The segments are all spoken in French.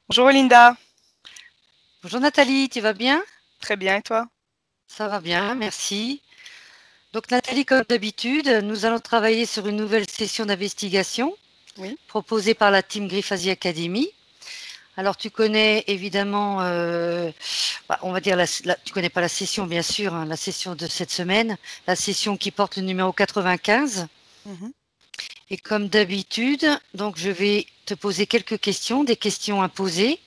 Bonjour Linda, Bonjour Nathalie, tu vas bien? très bien et toi? Ça va bien, merci. Donc Nathalie, comme d'habitude, nous allons travailler sur une nouvelle session d'investigation Oui, proposée par la Team Griffasie Academy. Alors tu connais évidemment, on va dire, tu connais pas la session bien sûr, hein, la session de cette semaine, la session qui porte le numéro 95. mhm, Et comme d'habitude, donc je vais te poser quelques questions, des questions à poser.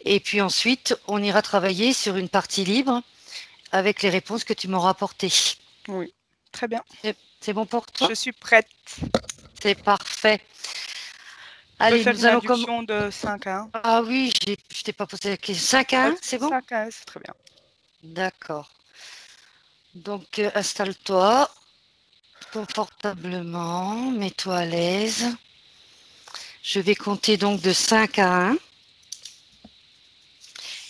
Et puis ensuite, on ira travailler sur une partie libre avec les réponses que tu m'auras apportées. oui, très bien. C'est bon pour Je toi? suis prête. C'est parfait. Tu peux Allez, faire nous une allons comme. induction de 5 à 1? Ah oui, je t'ai pas posé la question. 5 à 1, c'est bon? 5 à 1, c'est très bien. D'accord. Donc, installe-toi confortablement, mets-toi à l'aise. Je vais compter donc de 5 à 1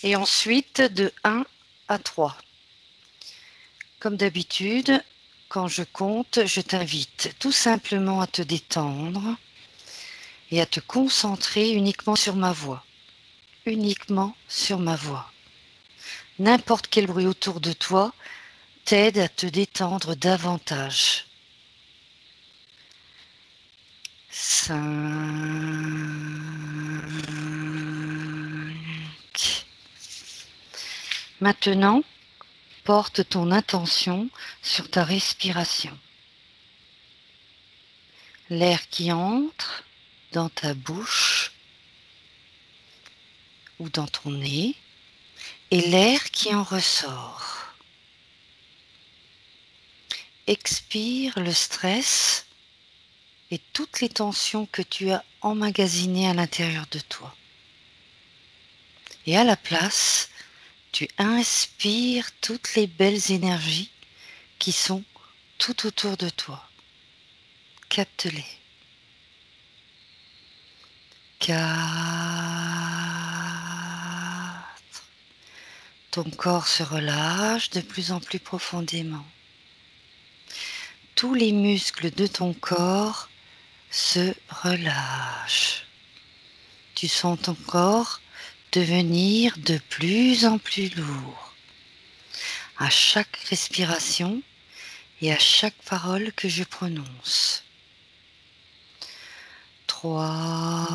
et ensuite de 1 à 3. Comme d'habitude, quand je compte, je t'invite tout simplement à te détendre et à te concentrer uniquement sur ma voix. Uniquement sur ma voix. N'importe quel bruit autour de toi t'aide à te détendre davantage. 5. Maintenant, porte ton attention sur ta respiration. L'air qui entre dans ta bouche ou dans ton nez et l'air qui en ressort. Expire le stress et toutes les tensions que tu as emmagasinées à l'intérieur de toi. Et à la place, tu inspires toutes les belles énergies qui sont tout autour de toi. Capte-les. 4. Ton corps se relâche de plus en plus profondément. Tous les muscles de ton corps se relâchent. Tu sens ton corps devenir de plus en plus lourd. À chaque respiration et à chaque parole que je prononce. 3.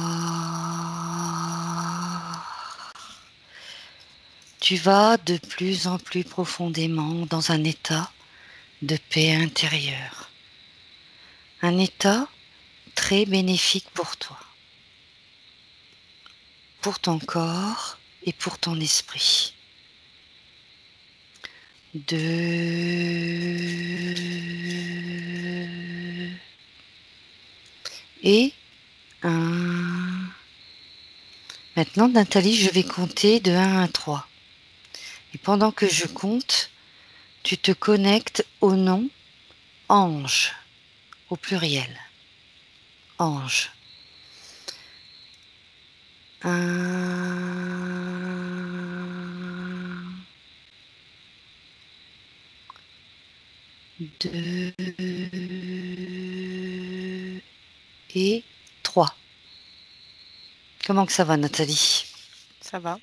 Tu vas de plus en plus profondément dans un état de paix intérieure. Un état très bénéfique pour toi, pour ton corps et pour ton esprit. 2 et 1. Maintenant, Nathalie, je vais compter de 1 à 3. Et pendant que je compte, tu te connectes au nom Ange, au pluriel. Ange. 1, 2 et 3. Comment que ça va, Nathalie? Ça va?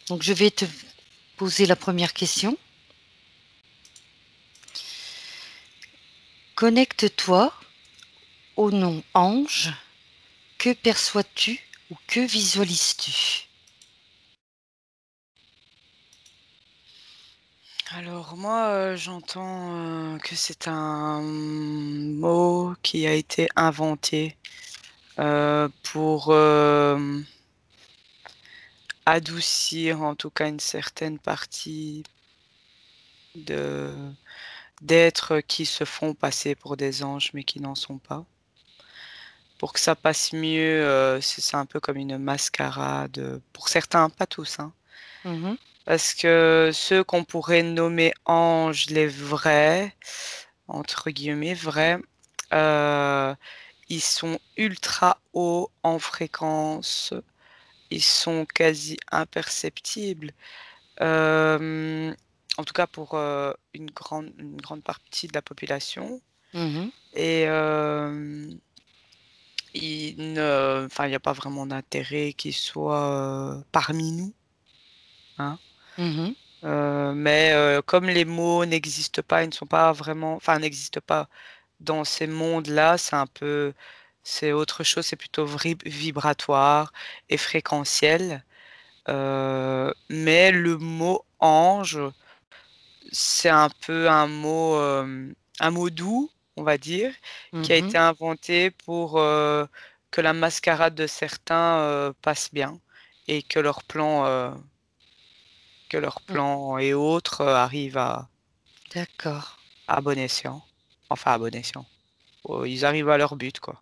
Donc, je vais te poser la première question. Connecte-toi au nom Ange. Que perçois-tu ou que visualises-tu? Alors moi, j'entends que c'est un mot qui a été inventé pour adoucir en tout cas une certaine partie de d'êtres qui se font passer pour des anges mais qui n'en sont pas. Pour que ça passe mieux, c'est un peu comme une mascarade, pour certains, pas tous, hein. Mhm. Parce que ceux qu'on pourrait nommer anges, les vrais, entre guillemets, vrais, euh, ils sont ultra hauts en fréquence, ils sont quasi imperceptibles. Euh, En tout cas pour une grande partie de la population. Mhm. Et Enfin, il n'y a pas vraiment d'intérêt qu'il soit parmi nous, hein. Mhm. Mais comme les mots n'existent pas, ils ne sont pas vraiment, enfin, n'existent pas dans ces mondes-là, c'est autre chose, c'est plutôt vibratoire et fréquentiel. Mais le mot ange, c'est un peu un mot doux, on va dire, qui a Mhm. été inventé pour que la mascarade de certains passe bien et que leur Mm. plan et autres arrivent D'accord. à bon escient. Enfin, à bon escient. Oh, ils arrivent à leur but, quoi.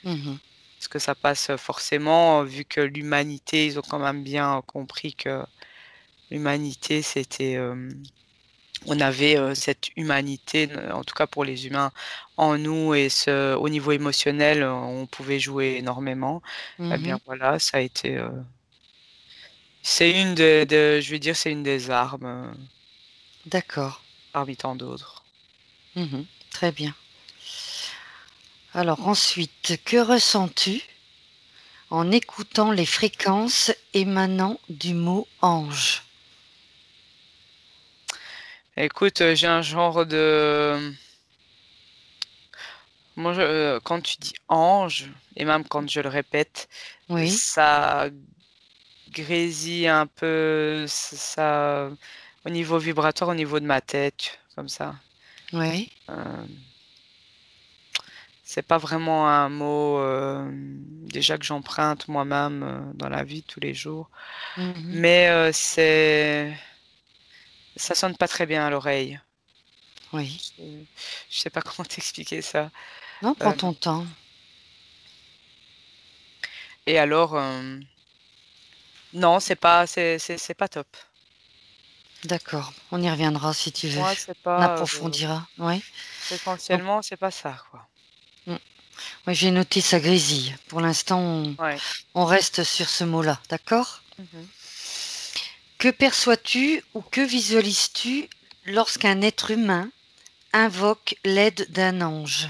Mhm. Parce que ça passe forcément, vu que l'humanité, ils ont quand même bien compris que l'humanité, on avait cette humanité, en tout cas pour les humains, en nous et au niveau émotionnel, on pouvait jouer énormément. Eh bien Mhm. voilà, ça a été, c'est je vais dire, c'est une des armes D'accord. parmi tant d'autres. Mhm. Très bien. Alors ensuite, que ressens-tu en écoutant les fréquences émanant du mot ange? Écoute, j'ai un genre de, moi, quand tu dis ange, et même quand je le répète, Oui, ça grésille un peu, au niveau vibratoire, au niveau de ma tête, comme ça. oui. Euh, c'est pas vraiment un mot déjà que j'emprunte moi-même dans la vie de tous les jours, Mhm. mais ça sonne pas très bien à l'oreille. Oui. Je sais pas comment t'expliquer ça. Non, Euh, prends ton temps. et alors, non, c'est pas top. D'accord. On y reviendra si tu veux. Moi, c'est On pas approfondira. Oui. Donc, fréquentiellement, c'est pas ça, quoi. mm. Moi, j'ai noté ça grésille. Pour l'instant, Ouais. on reste sur ce mot-là. D'accord? Mhm. Que perçois-tu ou que visualises-tu lorsqu'un être humain invoque l'aide d'un ange?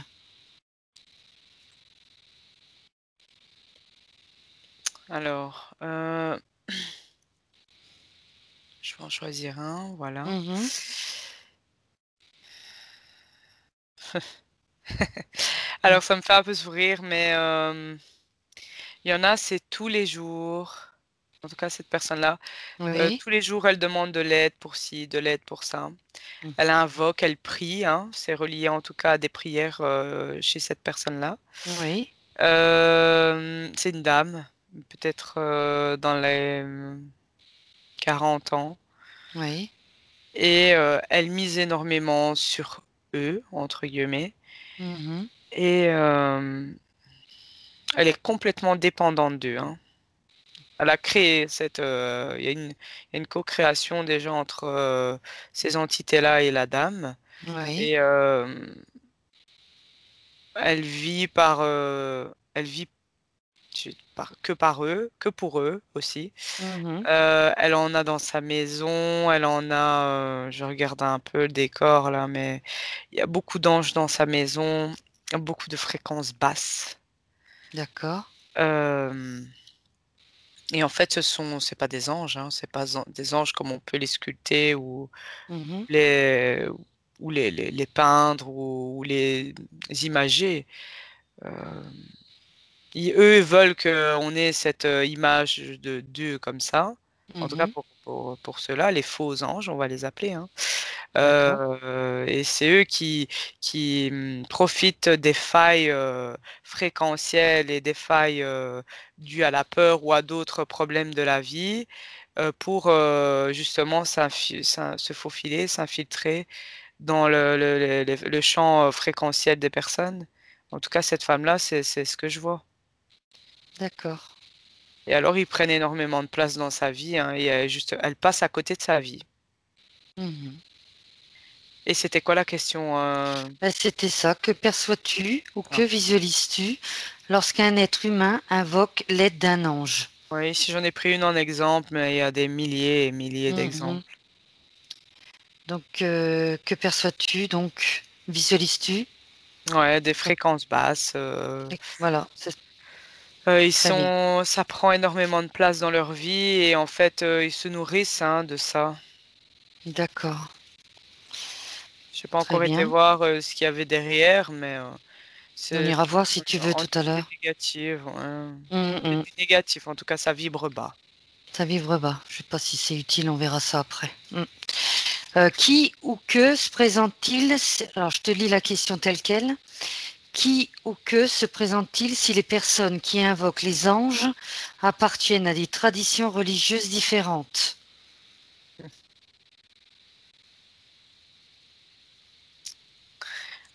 Alors, je vais en choisir un, voilà. Mhm. Alors, ça me fait un peu sourire, mais il y en a, c'est tous les jours. En tout cas, cette personne-là, Oui. tous les jours, elle demande de l'aide pour ci, de l'aide pour ça. Elle Mhm. invoque, elle prie, hein. C'est relié en tout cas à des prières chez cette personne-là. Oui. C'est une dame, peut-être dans les 40 ans. Oui. Et elle mise énormément sur eux, entre guillemets. Mhm. Et elle est complètement dépendante d'eux, hein. Elle a créé il y a une co-création déjà entre ces entités-là et la dame. Oui. Et elle vit que par eux, que pour eux aussi. Mhm. Elle en a dans sa maison, elle en a, je regarde un peu le décor là, mais il y a beaucoup d'anges dans sa maison, beaucoup de fréquences basses. D'accord. Euh, et en fait, c'est pas des anges, hein, c'est pas des anges comme on peut les sculpter Mhm. les, les peindre ou les imager. Euh, eux veulent qu'on ait cette image de Dieu comme ça. En tout cas, Mhm. pour ceux-là, les faux anges, on va les appeler, hein. D'accord. Et c'est eux qui profitent des failles fréquentielles et des failles dues à la peur ou à d'autres problèmes de la vie pour justement se faufiler, s'infiltrer dans le champ fréquentiel des personnes. En tout cas, cette femme-là, c'est ce que je vois. D'accord. Et alors, ils prennent énormément de place dans sa vie, hein, et elle passe à côté de sa vie. Mhm. Et c'était quoi la question Ben, c'était ça. Que perçois-tu ou que ah. visualises-tu lorsqu'un être humain invoque l'aide d'un ange? Oui, si j'en ai pris une en exemple, mais il y a des milliers et milliers Mhm. d'exemples. Donc, que perçois-tu? Donc, visualises-tu? Ouais, des Donc, fréquences basses. voilà. Très bien. Ça prend énormément de place dans leur vie et en fait, ils se nourrissent hein, de ça. D'accord. Je n'ai pas Très encore été bien. voir ce qu'il y avait derrière, mais On c'est ira plutôt voir si tu une veux tout à entité l'heure. négative. Ouais. Hum, C'est hum. du négatif, en tout cas, ça vibre bas. Ça vivre bas. Je sais pas si c'est utile, on verra ça après. Qui ou que se présente-t-il? Alors, je te lis la question telle quelle. Qui ou que se présente-t-il si les personnes qui invoquent les anges appartiennent à des traditions religieuses différentes?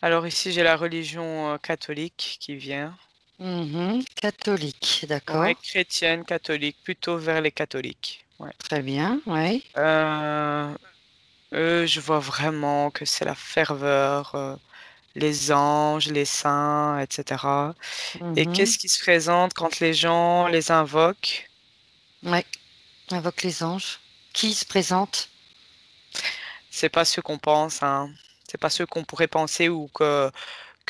Alors ici, j'ai la religion catholique qui vient. Mhm. Catholique, Ouais, d'accord. chrétienne, catholique, plutôt vers les catholiques. Ouais. Très bien, oui. Euh, Eux, je vois vraiment que c'est la ferveur, les anges, les saints, etc. Et Mhm. qu'est-ce qui se présente quand les gens les invoquent? Ouais. Invoque les anges. Qui se présente? C'est pas ce qu'on pense, hein. C'est pas ce qu'on pourrait penser ou que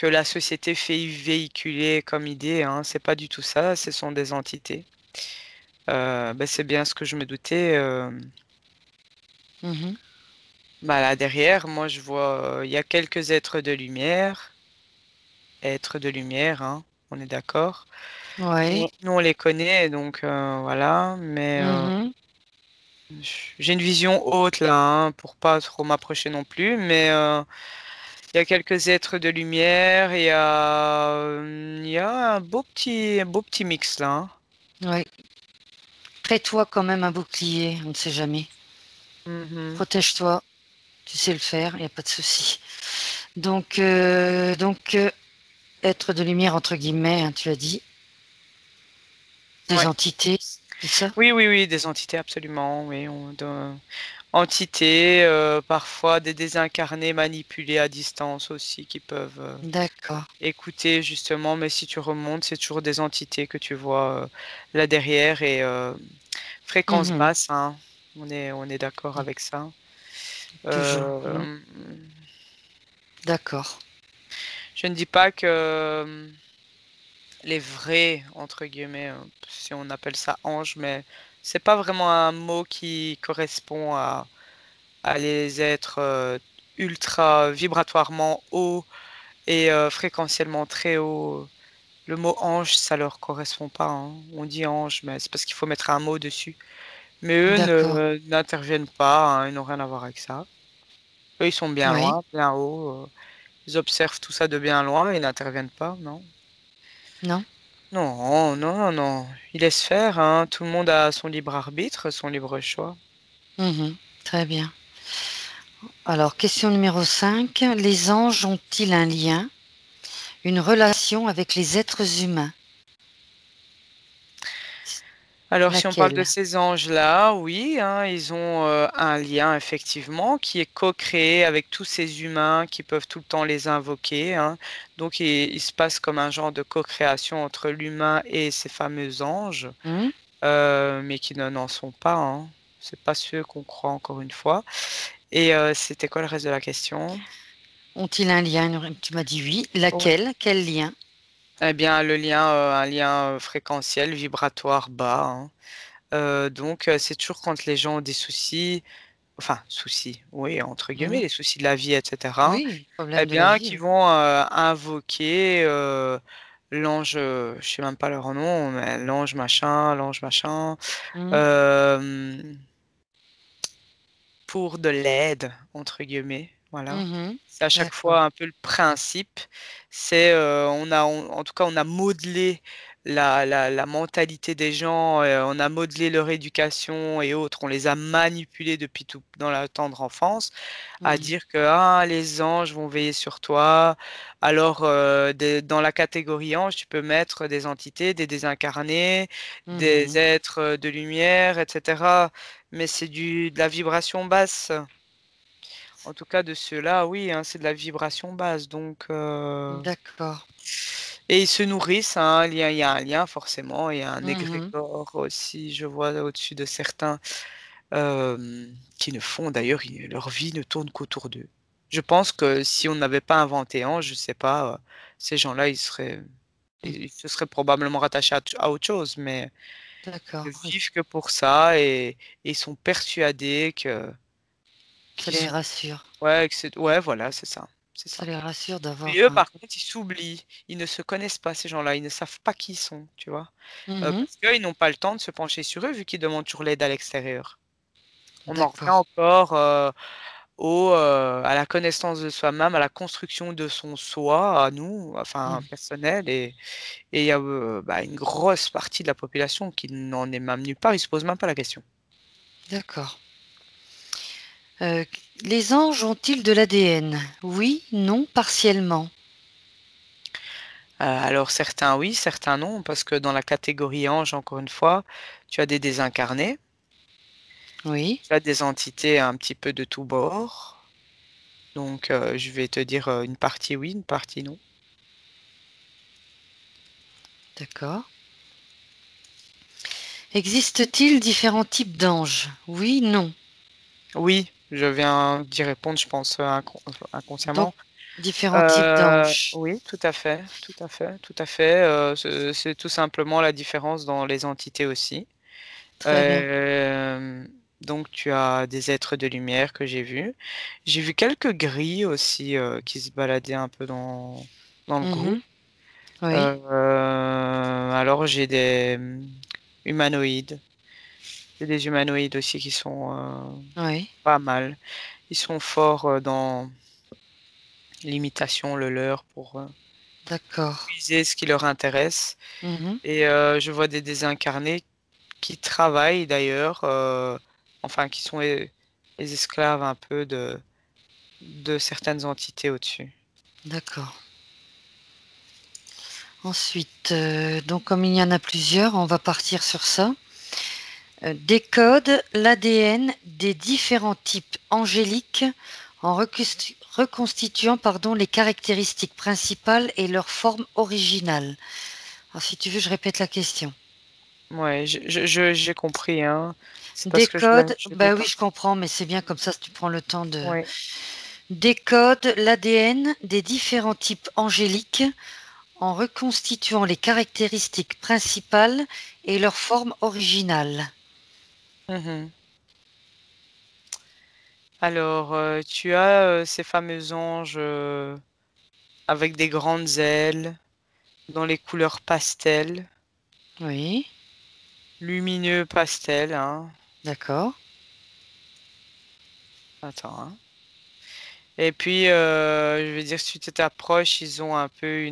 la société fait véhiculer comme idée, hein. C'est pas du tout ça, ce sont des entités. Ben, c'est bien ce que je me doutais. Mhm. Bah, là derrière, moi je vois, il y a quelques êtres de lumière, hein, on est d'accord. Ouais. Nous, on les connaît, donc voilà, mais Mhm. j'ai une vision haute là, hein, pour pas trop m'approcher non plus, mais il y a quelques êtres de lumière, il y a un beau petit mix là, hein. Ouais. Crée-toi quand même un bouclier, on ne sait jamais. Mhm. Protège-toi, tu sais le faire, il n'y a pas de souci. Être de lumière entre guillemets, hein, tu as dit, des Ouais. entités, c'est ça? Oui, oui, oui, des entités absolument, oui, entités, parfois des désincarnés manipulés à distance aussi qui peuvent D'accord. écouter justement, mais si tu remontes, c'est toujours des entités que tu vois là derrière et fréquence Mhm. basse, hein. On est d'accord avec ça. Toujours. Mhm. Euh, D'accord. je ne dis pas que les vrais, entre guillemets, si on appelle ça ange, mais c'est pas vraiment un mot qui correspond à les êtres ultra vibratoirement hauts et fréquentiellement très hauts. Le mot ange, ça leur correspond pas, hein. On dit ange, mais c'est parce qu'il faut mettre un mot dessus. Mais eux D'accord. n'interviennent pas, hein, ils n'ont rien à voir avec ça. Eux, ils sont bien Oui. loin, bien haut. Ils observent tout ça de bien loin, ils n'interviennent pas, non? Non? Non, non, non, non. Ils laissent faire, hein. Tout le monde a son libre arbitre, son libre choix. Mhm. Très bien. Alors, question numéro 5. Les anges ont-ils un lien, une relation avec les êtres humains? Alors, si on parle de Laquelle? ces anges-là, oui, hein, ils ont un lien effectivement qui est co-créé avec tous ces humains qui peuvent tout le temps les invoquer, hein. Donc, il se passe comme un genre de co-création entre l'humain et ces fameux anges, Hmm. mais qui n'en sont pas, hein. C'est pas ceux qu'on croit encore une fois. Et c'était quoi le reste de la question? Ont-ils un lien? Tu m'as dit oui. Laquelle? Quel lien? Eh bien, un lien fréquentiel, vibratoire bas, hein. Donc, c'est toujours quand les gens ont des soucis, enfin, soucis, oui, entre guillemets, Hmm. les soucis de la vie, etc., Oui, eh problème de la bien, vie. qui Oui. vont invoquer l'ange, je sais même pas leur nom, mais l'ange machin, Hmm. euh, pour de l'aide, entre guillemets. Voilà. Mhm. C'est à chaque D'accord. fois un peu le principe. En tout cas, on a modelé la mentalité des gens, on a modelé leur éducation et autres, on les a manipulés depuis tout dans la tendre enfance à Mhm. dire que ah, les anges vont veiller sur toi. Alors, dans la catégorie ange, tu peux mettre des entités, des désincarnés, des Mhm. êtres de lumière, etc. Mais c'est de la vibration basse. En tout cas, de ceux-là, oui, hein, c'est de la vibration basse. Donc, D'accord. et ils se nourrissent, hein, il y a un lien forcément. Il y a un Mhm. égrégore aussi, je vois au-dessus de certains qui ne font d'ailleurs, leur vie ne tourne qu'autour d'eux. Je pense que si on n'avait pas inventé Ange, je sais pas, ces gens-là, ils seraient. ils se seraient probablement rattachés à autre chose, mais D'accord. ils vivent que pour ça et ils sont persuadés Ça qu'ils les sont. rassure. Ouais, ouais, voilà, c'est ça. C'est Ça ça. les rassure Mais d'avoir eux, un. par contre, ils s'oublient. Ils ne se connaissent pas, ces gens-là. Ils ne savent pas qui ils sont, tu vois. Mhm. Parce qu'ils n'ont pas le temps de se pencher sur eux, vu qu'ils demandent toujours l'aide à l'extérieur. On en revient D'accord. encore à la connaissance de soi-même, à la construction de son soi, à nous, enfin Mhm. personnel. Et il y a une grosse partie de la population qui n'en est même nulle part, ils se posent même pas la question. D'accord. Euh, les anges ont-ils de l'ADN? Oui, non, partiellement. Alors certains oui, certains non, parce que dans la catégorie ange, encore une fois, tu as des désincarnés, Oui, tu as des entités un petit peu de tous bords. Donc je vais te dire une partie oui, une partie non. d'accord. Existe-t-il différents types d'anges? Oui, non. Oui, je viens d'y répondre, je pense, Donc, inconsciemment. différents types d'anges. Oui, tout à fait, tout à fait, tout à fait. C'est tout simplement la différence dans les entités aussi. Très bien. Euh, donc, tu as des êtres de lumière que j'ai vus. J'ai vu quelques gris aussi qui se baladaient un peu dans le groupe. Mhm. Oui, Alors, j'ai des humanoïdes. J'ai des humanoïdes aussi qui sont oui, pas mal. Ils sont forts dans l'imitation, le leurre pour d'accord. puiser ce qui leur intéresse. Mhm. Et je vois des désincarnés qui travaillent d'ailleurs, enfin qui sont les esclaves un peu de certaines entités au-dessus. D'accord. Ensuite, donc comme il y en a plusieurs, on va partir sur ça. Décode l'ADN des différents types angéliques en reconstituant les caractéristiques principales et leur forme originale. Alors, si tu veux, je répète la question. Ouais, j'ai compris, hein. C'est parce que Décode, je l'ai bah oui, pas. je comprends, mais c'est bien comme ça si tu prends le temps de. Oui. Décode l'ADN des différents types angéliques en reconstituant les caractéristiques principales et leur forme originale. Mhm. Alors, tu as ces fameux anges avec des grandes ailes, dans les couleurs pastel, Oui, lumineux pastel, hein. d'accord. Attends, hein. Et puis, je veux dire, si tu t'approches, ils ont un peu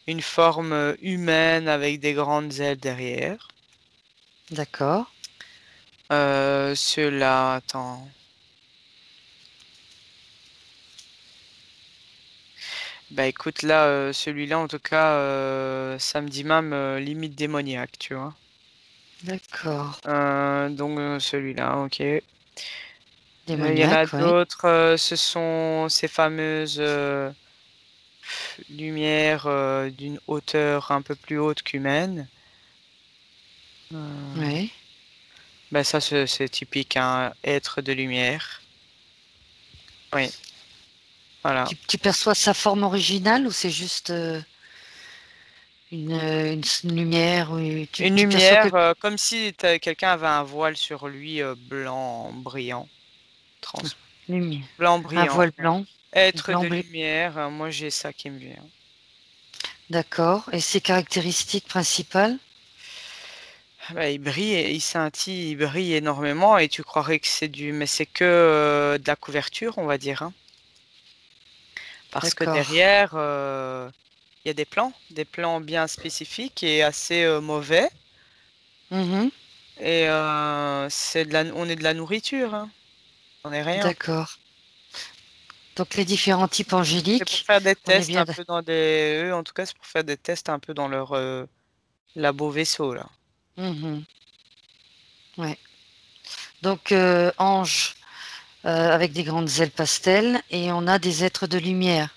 une forme humaine avec des grandes ailes derrière. D'accord. Ceux-là, attends. Bah écoute, là, celui-là, en tout cas, ça me dit même limite démoniaque, tu vois. D'accord. Donc celui-là, ok. Il y en a Démoniaque, oui. d'autres, ce sont ces fameuses lumières d'une hauteur un peu plus haute qu'humaine. Euh, Oui. Ben ça, c'est typique, un être de lumière. Oui, voilà. Tu perçois sa forme originale ou c'est juste une lumière ou Une tu perçois que lumière, comme si quelqu'un avait un voile sur lui, blanc, brillant, trans, lumière, blanc, un brillant. voile blanc, Être blanc de bleu. lumière, moi j'ai ça qui me vient. D'accord. Et ses caractéristiques principales? Ah ben, il brille, il scintille, il brille énormément et tu croirais que c'est mais c'est que de la couverture, on va dire, hein. Parce que D'accord. derrière, il y a des plans bien spécifiques et assez mauvais. Mhm. Et on est de la nourriture, hein. On est rien. D'accord. Donc les différents types C'est pour angéliques, faire des on est tests bien. un peu dans des. Eux, en tout cas, c'est pour faire des tests un peu dans leur labo vaisseau, là. Mhm. Ouais. Donc ange avec des grandes ailes pastel et on a des êtres de lumière.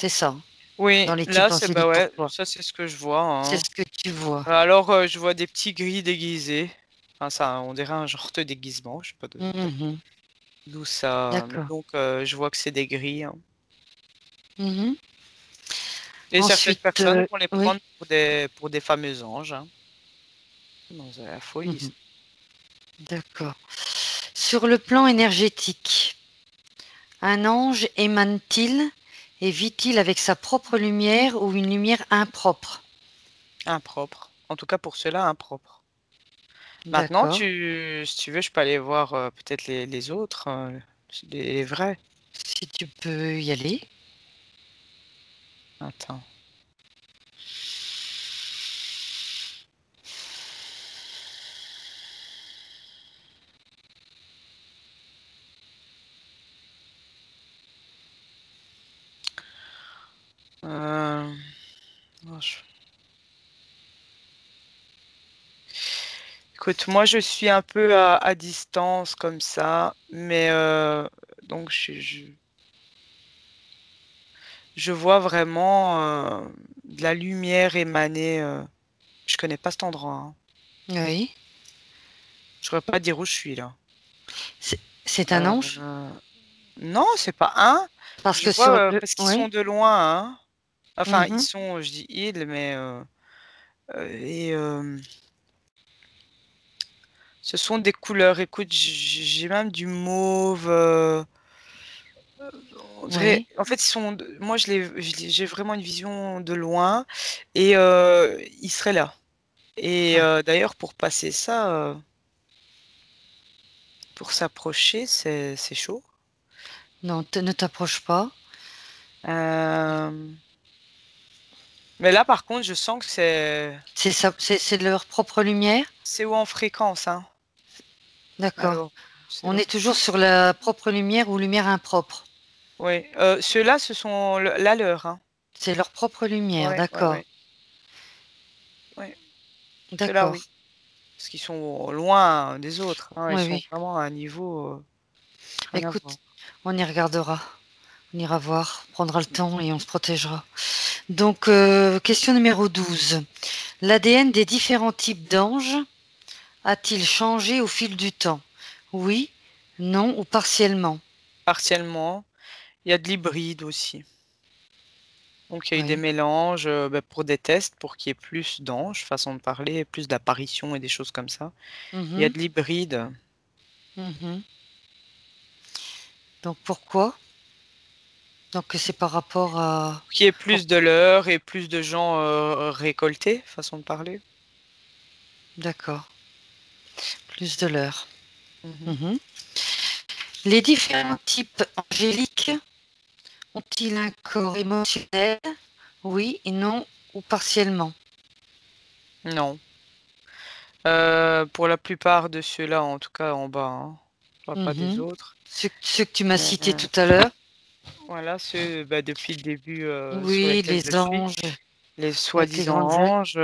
C'est ça, hein, Oui, dans les là, types c'est bah angéliques pour ouais, toi. ça c'est ce que je vois, C'est hein. ce que tu vois. Alors, je vois des petits gris déguisés. Enfin, ça, on dirait un genre de déguisement, je sais pas Mhm. d'où ça. Mais D'accord. donc, je vois que c'est des gris, hein. Mhm. Et certaines Ensuite, personnes vont les oui. prendre pour des fameux anges, hein. Non, c'est la folie, ça. Mhm. D'accord. Sur le plan énergétique, un ange émane-t-il et vit-il avec sa propre lumière ou une lumière impropre? Impropre. En tout cas, pour ceux-là, impropre. Maintenant, D'accord. si tu veux, je peux aller voir peut-être les autres, les vrais. Si tu peux y aller. Attends. Euh, oh, Écoute, moi, je suis un peu à distance comme ça, mais donc je vois vraiment de la lumière émaner. Je connais pas cet endroit, hein. Oui. Je ne saurais pas dire où je suis là. C'est un ange? Euh, non, c'est pas un. Parce Je que sur vois le... parce qu'ils sont Oui. de loin, hein. Enfin, ils Mhm. sont, je dis ils, mais et ce sont des couleurs. Écoute, j'ai même du mauve. On dirait, Oui. en fait, moi, j'ai vraiment une vision de loin et ils seraient là. Et Ah. d'ailleurs, pour passer ça, pour s'approcher, c'est chaud. Non, ne t'approche pas. Euh, Mais là, par contre, je sens que C'est leur propre lumière? c'est haut en fréquence, hein. D'accord. Alors, c'est On donc. est toujours sur la propre lumière ou lumière impropre. Oui, ceux-là, ce sont la leur, hein. C'est leur propre lumière, Ouais, ouais, d'accord. ouais, ouais. Ceux-là, D'accord. oui. Parce qu'ils sont loin des autres, hein. Ils Oui, sont oui. vraiment à un niveau rien à voir. Écoute, on y regardera. On ira voir, on prendra le temps et on se protégera. Donc, question numéro 12. L'ADN des différents types d'anges a-t-il changé au fil du temps? Oui, non ou partiellement? Partiellement. Il y a de l'hybride aussi. Donc, il y a eu des Oui. mélanges pour des tests, pour qu'il y ait plus d'anges, façon de parler, plus d'apparitions et des choses comme ça. Il y a Mhm, de l'hybride. mhm. Donc, pourquoi? Donc, c'est par rapport à... Qu'il y ait au- plus de leurres et plus de gens récoltés, façon de parler. D'accord, plus de l'heure. Mhm. Mhm. Les différents types angéliques ont-ils un corps émotionnel? Oui et non ou partiellement? Non. Pour la plupart de ceux-là, en tout cas en bas, hein. Je vois pas des Mhm. autres. Ceux que tu m'as Mais cités tout à l'heure. voilà, ceux depuis le début sur Oui, lesquels je les suis. anges Les avec les soi-disant grandes ailes. anges,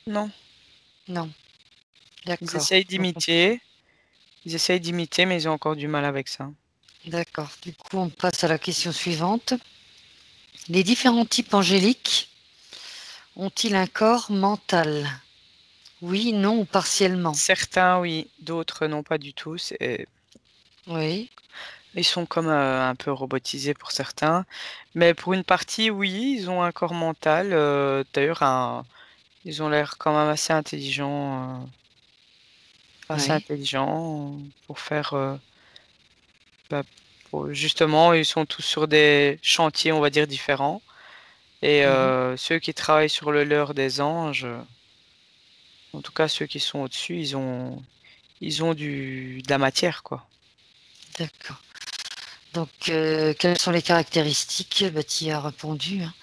non. Non, Ils d'accord. essayent Donc, d'imiter. Ils essayent d'imiter, mais ils ont encore du mal avec ça. d'accord. Du coup, on passe à la question suivante. Les différents types angéliques ont-ils un corps mental? Oui, non ou partiellement? Certains, oui, d'autres, non, pas du tout. Oui. Ils sont comme un peu robotisés pour certains. Mais pour une partie, oui, ils ont un corps mental. D'ailleurs, ils ont l'air quand même assez Oui. intelligents pour faire. Bah, justement, ils sont tous sur des chantiers, on va dire, différents. Et Mhm. ceux qui travaillent sur le leurre des anges, en tout cas ceux qui sont au-dessus, ils ont de la matière, quoi. D'accord. Donc, quelles sont les caractéristiques? Bah, tu y as répondu, hein.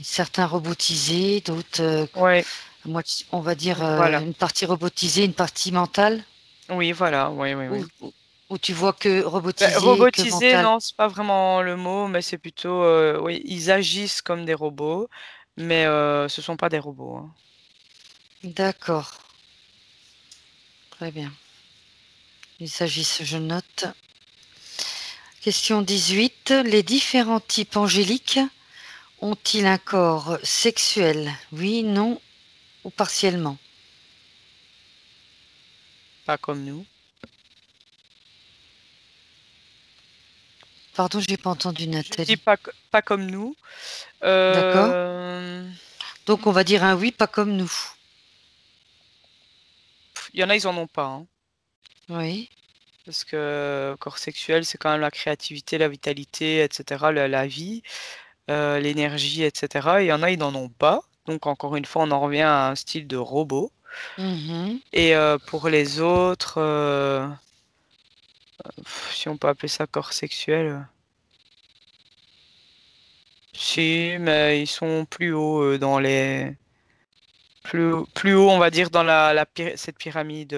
Certains robotisés, d'autres, Ouais, on va dire voilà. une partie robotisée, une partie mentale, Oui, voilà, oui, oui, ou, oui. ou, ou tu vois que Bah, robotisé et que robotisés, mental. non, c'est pas vraiment le mot, mais c'est plutôt, oui, ils agissent comme des robots, mais ce sont pas des robots, hein. D'accord, très bien. Il s'agisse, je note. Question 18. Les différents types angéliques ont-ils un corps sexuel? Oui, non ou partiellement? Pas comme nous. Pardon, j'ai pas entendu Je dis Nathalie. pas comme nous. D'accord. Euh, Donc on va dire un oui, pas comme nous. Il y en a, ils en ont pas, hein. Oui. Parce que corps sexuel, c'est quand même la créativité, la vitalité, etc., la vie, l'énergie, etc. Et il y en a, ils n'en ont pas. Donc encore une fois, on en revient à un style de robot. Mhm. Et pour les autres, si on peut appeler ça corps sexuel, si, mais ils sont plus haut dans les plus haut, on va dire, dans cette pyramide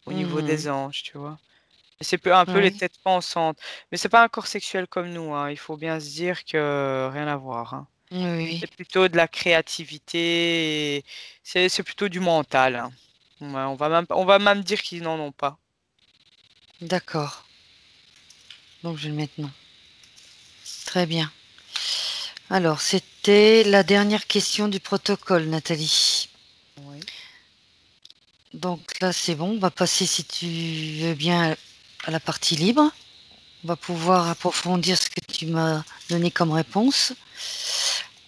au niveau Mhm. des anges, tu vois. C'est un peu les Oui. têtes pensantes. Mais c'est pas un corps sexuel comme nous, hein. Il faut bien se dire que rien à voir, hein. Oui. C'est plutôt de la créativité et c'est plutôt du mental, hein. Ouais, on va même dire qu'ils n'en ont pas. D'accord. Donc je vais le mettre non. Très bien. Alors, c'était la dernière question du protocole, Nathalie. Oui. Donc là, c'est bon. On va passer, si tu veux bien, à la partie libre. On va pouvoir approfondir ce que tu m'as donné comme réponse.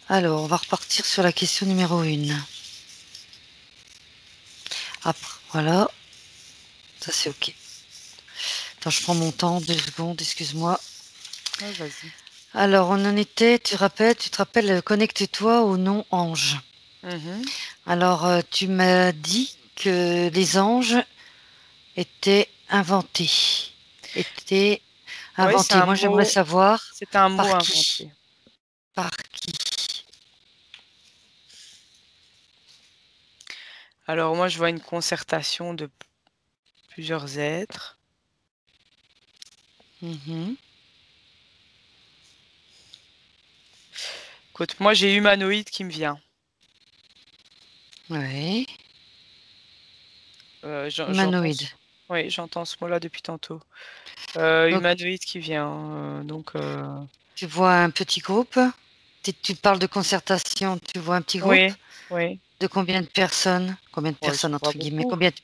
Alors, on va repartir sur la question numéro 1. Après, voilà. Ça, c'est OK. Attends, je prends mon temps, 2 secondes, excuse-moi. Ouais, vas-y. Alors, on en était, tu te rappelles, connecte-toi au nom ange. Mhm. Alors, tu m'as dit que les anges étaient inventés. Étaient Oui, c'est inventés. un Moi, j'aimerais mot, savoir c'est un mot par qui. inventé. Par qui. Alors moi, je vois une concertation de plusieurs êtres. Mhm. Écoute, moi, j'ai humanoïde qui me vient. Oui. J'entends Humanoïde. oui, j'entends ce mot-là depuis tantôt. Donc, Humanoïde qui vient. Donc, tu vois un petit groupe. Tu parles de concertation. Tu vois un petit groupe oui, oui. de combien de personnes? Combien de Ouais, ils sont personnes, pas entre guillemets? beaucoup. Combien de...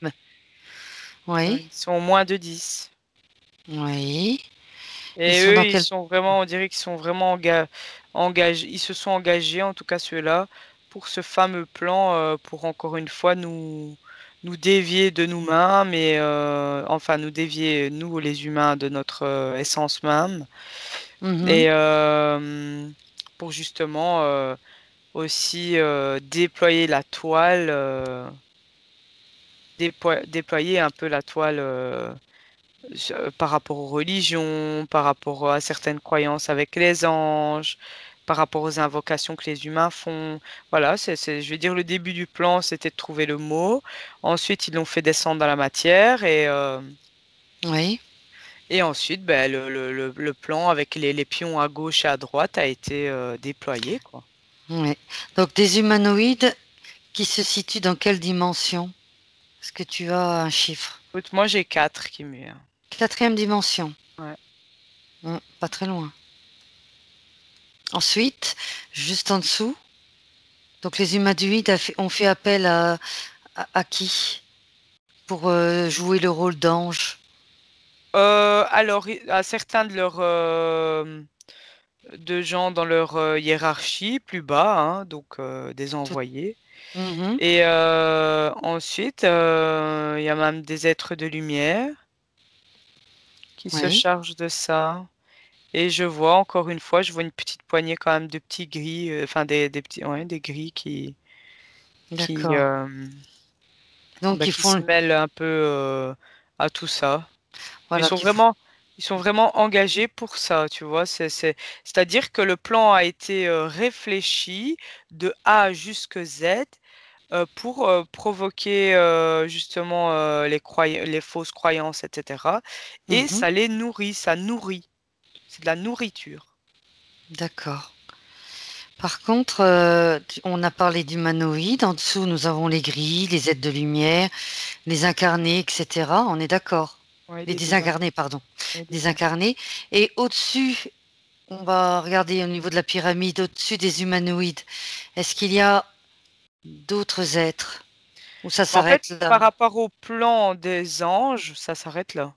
Ouais, Oui. ils sont moins de 10. Oui. Ils Et sont eux, dans ils quel... sont vraiment, on dirait qu'ils sont vraiment engagés. Ils se sont engagés, en tout cas ceux-là, pour ce fameux plan, pour encore une fois nous dévier de nous-mêmes et enfin nous dévier, nous les humains, de notre essence même. Mhm. Et pour justement aussi déployer la toile, déployer un peu la toile par rapport aux religions, par rapport à certaines croyances avec les anges, par rapport aux invocations que les humains font. Voilà, je vais dire, le début du plan, c'était de trouver le mot. Ensuite, ils l'ont fait descendre dans la matière Oui. et ensuite, ben, le plan avec les pions à gauche et à droite a été déployé, quoi. Oui. Donc, des humanoïdes qui se situent dans quelle dimension? Est-ce que tu as un chiffre? Écoute, moi, j'ai 4 qui me... Quatrième dimension. Ouais. Pas très loin. Ensuite, juste en dessous, donc les humanoïdes ont fait appel à qui pour jouer le rôle d'ange? Alors, à certains de gens dans leur hiérarchie plus bas, hein, donc des Tout- envoyés. Mhm. Et ensuite, il y a même des êtres de lumière qui se Oui, chargent de ça. Et je vois encore une fois, je vois une petite poignée quand même de petits gris, enfin des petits, ouais, des gris qui, d'accord. bah, Donc ils qui se font, mêlent un peu à tout ça. Mais voilà, qui font. ils sont vraiment engagés pour ça, tu vois. C'est-à-dire que le plan a été réfléchi de A jusqu'à Z pour provoquer justement les fausses croyances, etc. Et Mhm. ça les nourrit, ça nourrit. C'est de la nourriture. D'accord. Par contre, on a parlé d'humanoïdes. En dessous, nous avons les gris, les êtres de lumière, les incarnés, etc. On est d'accord. Ouais, Les les défunts. désincarnés, pardon. Les défunts. Désincarnés. Et au-dessus, on va regarder au niveau de la pyramide, au-dessus des humanoïdes. Est-ce qu'il y a d'autres êtres? Ou ça En fait, s'arrête là? par rapport au plan des anges, ça s'arrête là.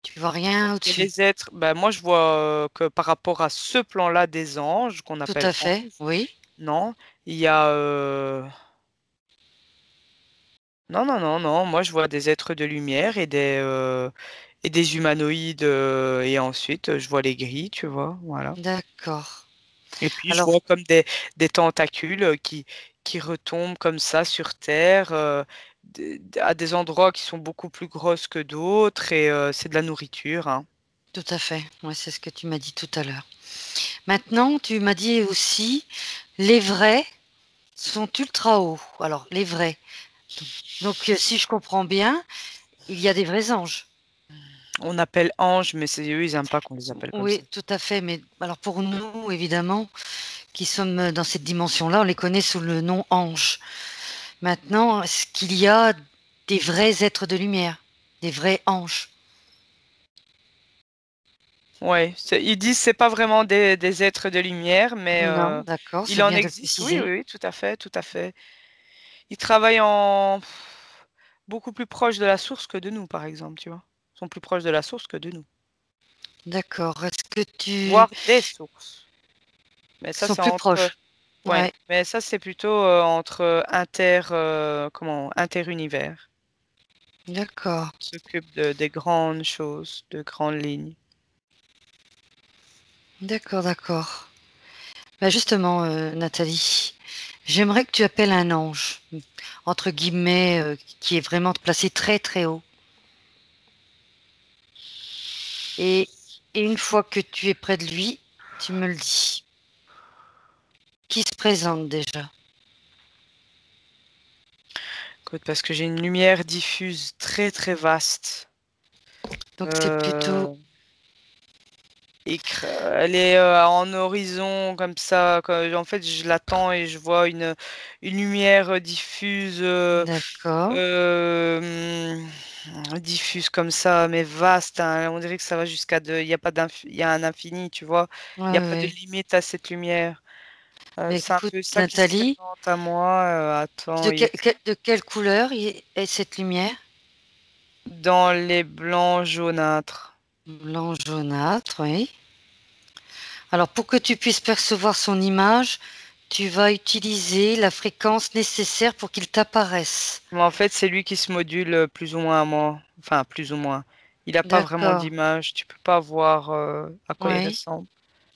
Tu vois rien Et au-dessus. les êtres, bah, moi je vois que par rapport à ce plan-là des anges, qu'on Tout appelle à fait, anges, oui. non, il y a... Non, non, non, non, moi je vois des êtres de lumière et des humanoïdes, et ensuite je vois les gris, tu vois, voilà. D'accord. Et puis je Alors, vois comme des tentacules qui retombent comme ça sur Terre, à des endroits qui sont beaucoup plus grosses que d'autres, et c'est de la nourriture, hein. tout à fait. Ouais, c'est ce que tu m'as dit tout à l'heure. Maintenant, tu m'as dit aussi, les vrais sont ultra hauts. Alors, les vrais. Donc, si je comprends bien, il y a des vrais anges. On appelle anges, mais c'est eux, ils n'aiment pas qu'on les appelle comme ça. Oui, tout à fait. Mais alors pour nous, évidemment, qui sommes dans cette dimension-là, on les connaît sous le nom ange. Maintenant, est-ce qu'il y a des vrais êtres de lumière, des vrais anges? Ouais, ils disent c'est pas vraiment des êtres de lumière, mais Non, d'accord, il c'est en bien de le existe. Oui, préciser. oui, oui, tout à fait, tout à fait. Ils travaillent en beaucoup plus proche de la source que de nous, par exemple, tu vois. Ils sont plus proches de la source que de nous. D'accord. Est-ce que tu Voire des sources. Mais ça, sont c'est plus entre. proches? Ouais, Ouais, mais ça, c'est plutôt entre comment, interunivers. d'accord, Ils s'occupent des grandes choses, de grandes lignes. d'accord, d'accord. Bah justement, Nathalie, j'aimerais que tu appelles un ange, entre guillemets, qui est vraiment placé très très haut. Et, et une fois que tu es près de lui, tu me le dis. Qui se présente déjà? Écoute, parce que j'ai une lumière diffuse très très vaste. Donc c'est plutôt... Euh, Elle est en horizon comme ça. En fait, je l'attends et je vois une lumière diffuse, D'accord. diffuse comme ça, mais vaste, hein. On dirait que ça va jusqu'à il y a pas il y a un infini, tu vois. Ouais, Il n'y a ouais, pas de ouais. limite à cette lumière. Mais C'est un écoute, peu ça qui se Nathalie, présente à moi. Attends, de quelle couleur est cette lumière? dans les blancs jaunâtres. Blanc jaunâtre, oui. Alors pour que tu puisses percevoir son image, tu vas utiliser la fréquence nécessaire pour qu'il t'apparaisse. Mais en fait, c'est lui qui se module plus ou moins à moi. Enfin, plus ou moins. Il n'a pas vraiment D'accord. d'image. Tu peux pas voir à quoi il Oui, ressemble.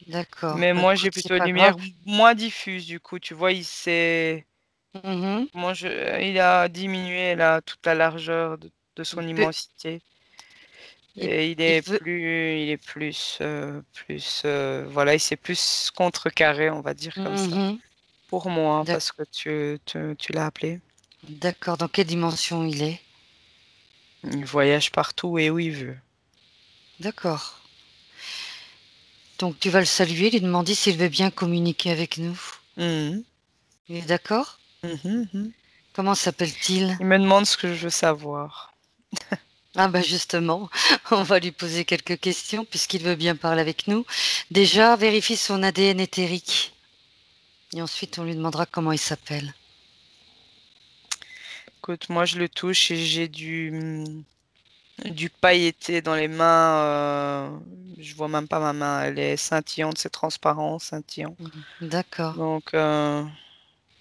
d'accord. Mais Bah, moi, écoute, j'ai c'est plutôt une pas grave. lumière moins diffuse, du coup. Tu vois, il s'est... Mhm. Il a diminué là, toute la largeur de Il son peut, immensité. il, Et il veut. il est voilà, il s'est plus contrecarré, on va dire comme ça. Mhm. Pour moi, D'ac- parce que tu l'as appelé. D'accord. Dans quelle dimension il est? Il voyage partout et où il veut. D'accord. Donc tu vas le saluer, lui demander s'il veut bien communiquer avec nous. Mhm. Il est d'accord? Mhm, mhm. Comment s'appelle-t-il? Il me demande ce que je veux savoir. Ah bah justement, on va lui poser quelques questions puisqu'il veut bien parler avec nous. Déjà, vérifie son ADN éthérique. Et ensuite, on lui demandera comment il s'appelle. Écoute, moi je le touche et j'ai du pailleté dans les mains. Je vois même pas ma main. Elle est scintillante, c'est transparent, scintillant. D'accord. Donc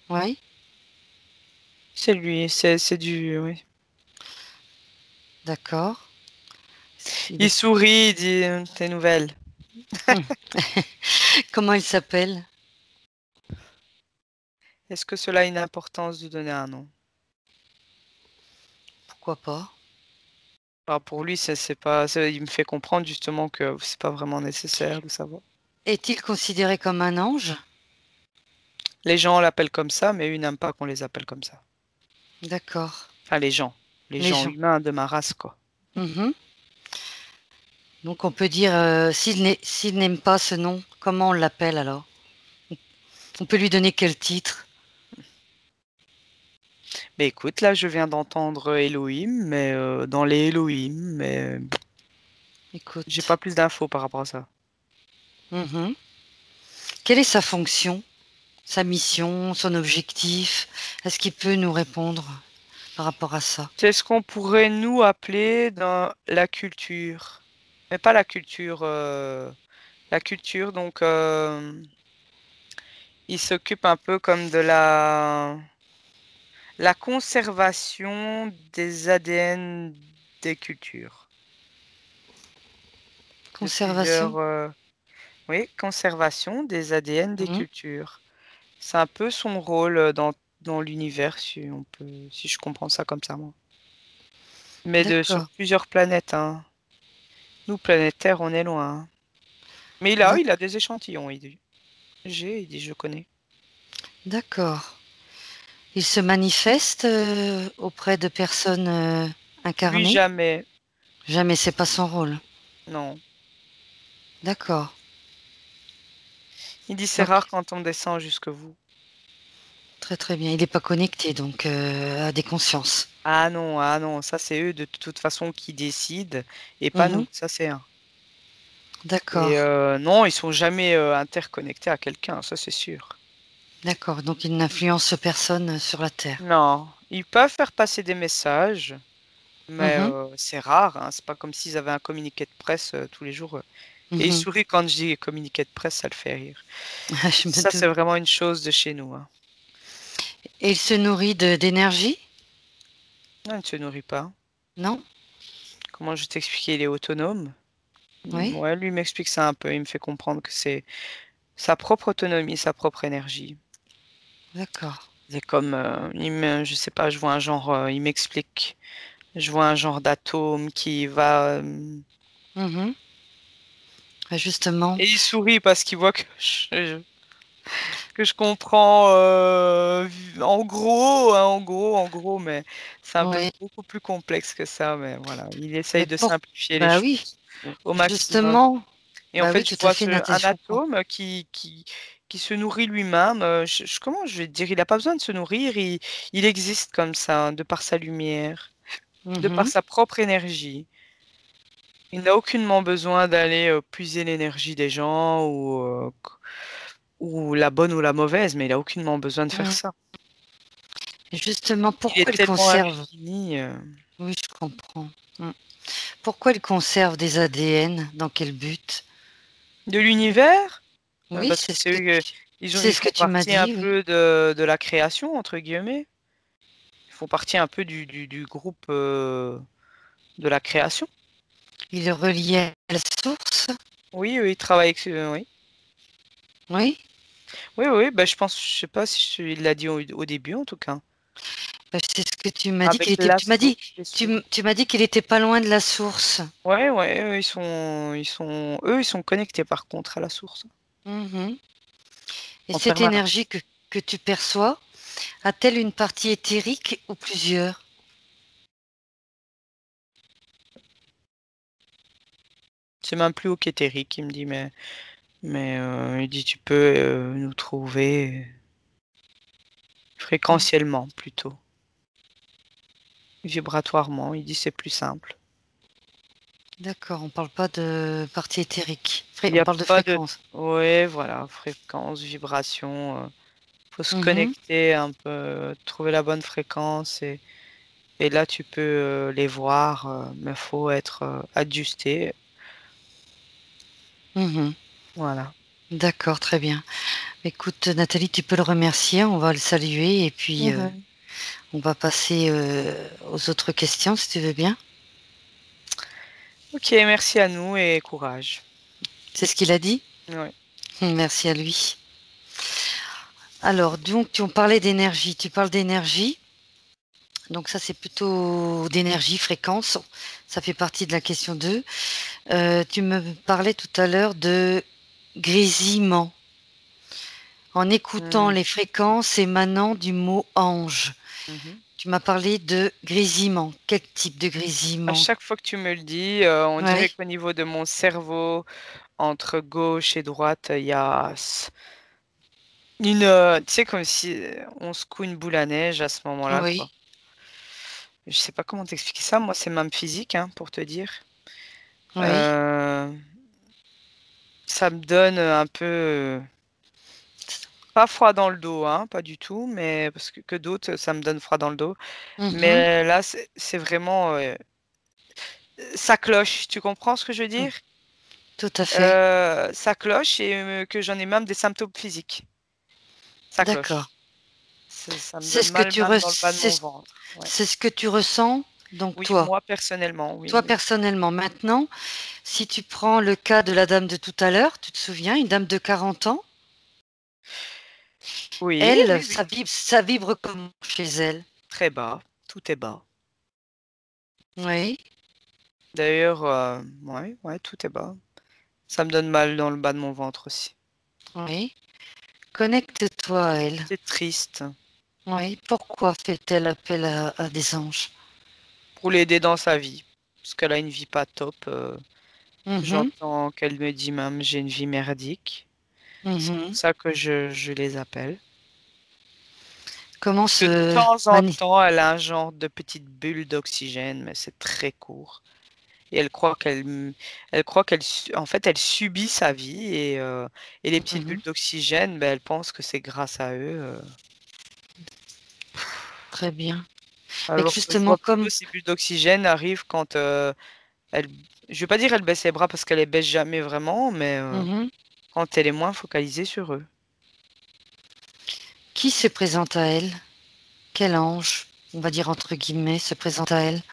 Oui, c'est lui, c'est du. Oui. d'accord. Il Il est... sourit, il dit tes nouvelles. Hmm. Comment il s'appelle? Est-ce que cela a une importance de donner un nom? Pourquoi pas? Bah, pour lui, c'est pas. Il me fait comprendre justement que c'est pas vraiment nécessaire de savoir. Est-il considéré comme un ange? Les gens l'appellent comme ça, mais eux ils n'aiment pas qu'on les appelle comme ça. D'accord. Enfin, les Les gens gens. humains de ma race, quoi. Mhm. Donc on peut dire, s'il n'aime pas ce nom, comment on l'appelle alors? On peut lui donner quel titre? Mais écoute, là, je viin d'entendre Elohim, mais dans les Elohim, mais j'ai Écoute. pas plus d'infos par rapport à ça. Mhm. Quelle est sa fonction, sa mission, son objectif? Est-ce qu'il peut nous répondre par rapport à ça? C'est ce qu'on pourrait nous appeler dans la culture. mais pas la culture. La culture, donc, il s'occupe un peu comme de la conservation des ADN des cultures, de Conservation. plusieurs, oui, conservation des ADN des Mhm. cultures. C'est un peu son rôle dans l'univers, si je comprends ça comme ça, moi. Mais sur D'accord, plusieurs planètes, hein. Nous, planète Terre, on est loin, hein. Mais il a des échantillons, il dit. Il dit, je connais. d'accord. Il se manifeste auprès de personnes Lui, incarnées? jamais. Jamais, c'est pas son rôle. Non. D'accord. Il dit, c'est Donc, rare quand on descend jusque vous. très très bien. Il n'est pas connecté, donc à des consciences. Ah non, ça c'est eux de toute façon qui décident et pas Mhm. nous, ça c'est un. D'accord, Et non, ils sont jamais interconnectés à quelqu'un, ça c'est sûr. d'accord. Donc, il n'influence personne sur la Terre. Non, ils peuvent faire passer des messages, mais Mhm, c'est rare, hein. C'est pas comme s'ils avaient un communiqué de presse tous les jours. Et ils mhm. sourient quand je dis communiqué de presse, ça le fait rire. Je me Ça c'est doute. vraiment une chose de chez nous, hein. Et il se nourrit d'énergie? Non, il ne se nourrit pas. Non? Comment je vais t'expliquer, il est autonome. Oui? Ouais, lui il m'explique ça un peu, il me fait comprendre que c'est sa propre autonomie, sa propre énergie. D'accord. C'est comme, je sais pas, je vois un genre, il m'explique, je vois un genre d'atome qui va, Mhm. Justement, et il sourit parce qu'il voit que que je comprends, en gros, mais c'est un peu oui. beaucoup plus complexe que ça, mais voilà, il essaye Mais de pour... simplifier les Bah oui, choses au maximum. justement. Et en Bah fait, oui, je tout à vois fait, Nathalie, un je comprends. atome qui se nourrit lui-même. Comment je vais te dire, il n'a pas besoin de se nourrir, il existe comme ça, de par sa lumière, de par Mhm. sa propre énergie. Il n'a aucunement besoin d'aller puiser l'énergie des gens ou la bonne ou la mauvaise, mais il n'a aucunement besoin de faire Mhm. ça. Justement, Il pourquoi est il tellement conserve? infini. Oui, je comprends. Mm. Pourquoi il conserve des ADN? Dans quel but? De l'univers, Oui, parce que c'est eux, c'est ils ce que font tu m'as partie un dit, oui. peu de la création, entre guillemets. Ils font partie un peu du groupe de la création. Il est relié à la source? Oui, ils travaillent avec, oui. Oui. Oui, bah, je pense, je sais pas si il l'a dit au début, en tout cas. Bah, c'est ce que tu m'as dit Avec qu'il était. la Tu m'as dit, source des sources. tu m'as dit qu'il était pas loin de la source. Ouais, eux, ils sont connectés par contre à la source. Mhm. Et En cette permanence. énergie que tu perçois, a-t-elle une partie éthérique ou plusieurs? C'est même plus au qu'éthérique, il me dit, mais il dit, tu peux nous trouver Mm. fréquentiellement plutôt. Vibratoirement, il dit, c'est plus simple. D'accord, on parle pas de partie éthérique. Il n'y On a parle de pas de... fréquence. Ouais, voilà, fréquence, vibration. Faut se Mhm. connecter un peu, trouver la bonne fréquence et là tu peux les voir, mais faut être ajusté. Mhm. Voilà. D'accord, très bien. Écoute, Nathalie, tu peux le remercier, on va le saluer et puis Mhm. on va passer aux autres questions si tu veux bien. Ok, merci à nous et courage. C'est ce qu'il a dit? Ouais. Merci à lui. Alors, donc, on parlait d'énergie. Tu parles d'énergie. Donc, ça, c'est plutôt d'énergie, fréquence. Ça fait partie de la question 2. Tu me parlais tout à l'heure de grésillement. En écoutant Mm. les fréquences émanant du mot ange. Mhm. Tu m'as parlé de grésillement. Quel type de À grésillement? chaque fois que tu me le dis, on dirait Oui, qu'au niveau de mon cerveau, entre gauche et droite, il y a tu sais, comme si on secoue une boule à neige à ce moment-là, quoi. oui, Je sais pas comment t'expliquer ça. Moi, c'est même physique, hein, pour te dire. oui. Euh, Ça me donne un peu, pas froid dans le dos, hein, pas du tout, mais parce que d'autres, ça me donne froid dans le dos. Mhm. Mais là, c'est vraiment, ça cloche. Tu comprends ce que je veux Mm. dire? Tout à fait. Ça cloche et que j'en ai même des symptômes physiques. Ça D'accord. cloche. Ça me C'est donne ce que mal tu même dans le bas de mon c'est ventre. Ouais. c'est ce que tu ressens, donc Oui, toi. moi personnellement, oui, Toi oui. personnellement. Maintenant, si tu prends le cas de la dame de tout à l'heure, tu te souviens, une dame de 40 ans, Oui, elle, oui, oui. ça vibre comment chez elle? Très bas. Tout est bas. Oui, D'ailleurs, ouais, ouais, tout est bas. Ça me donne mal dans le bas de mon ventre aussi. oui. Connecte-toi à elle. C'est triste. Oui. Pourquoi fait-elle appel à des anges? Pour l'aider dans sa vie. Parce qu'elle a une vie pas top. Mhm, J'entends qu'elle me dit même j'ai une vie merdique. C'est pour mhm. ça que je les appelle. Comment Parce que de se temps en mani... temps, elle a un genre de petite bulle d'oxygène, mais c'est très court. Et elle croit en fait, elle subit sa vie et les petites bulles Mhm. d'oxygène, ben, elle pense que c'est grâce à eux. Très bien. Mais Alors que je justement, vois comme... plutôt ces bulles d'oxygène arrivent quand elle, je vais pas dire elle baisse les bras parce qu'elle les baisse jamais vraiment, mais Mhm. quand elle est moins focalisée sur eux. Qui se présente à elle? Quel ange, on va dire entre guillemets, se présente à elle?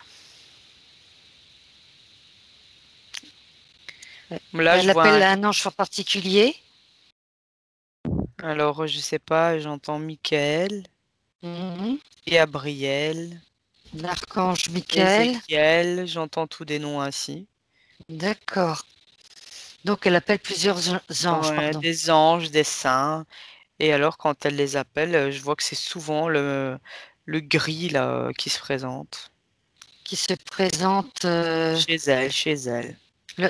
Là, je Elle vois appelle un ange en particulier? alors je sais pas, j'entends Michael, Mhm. Gabriel, L'archange Michael? Ézéchiel, j'entends tous des noms ainsi. D'accord. Donc elle appelle plusieurs anges, Ouais, pardon, des anges, des saints. Et alors, quand elle les appelle, je vois que c'est souvent le gris là qui se présente. qui se présentent. Chez elle, chez elle.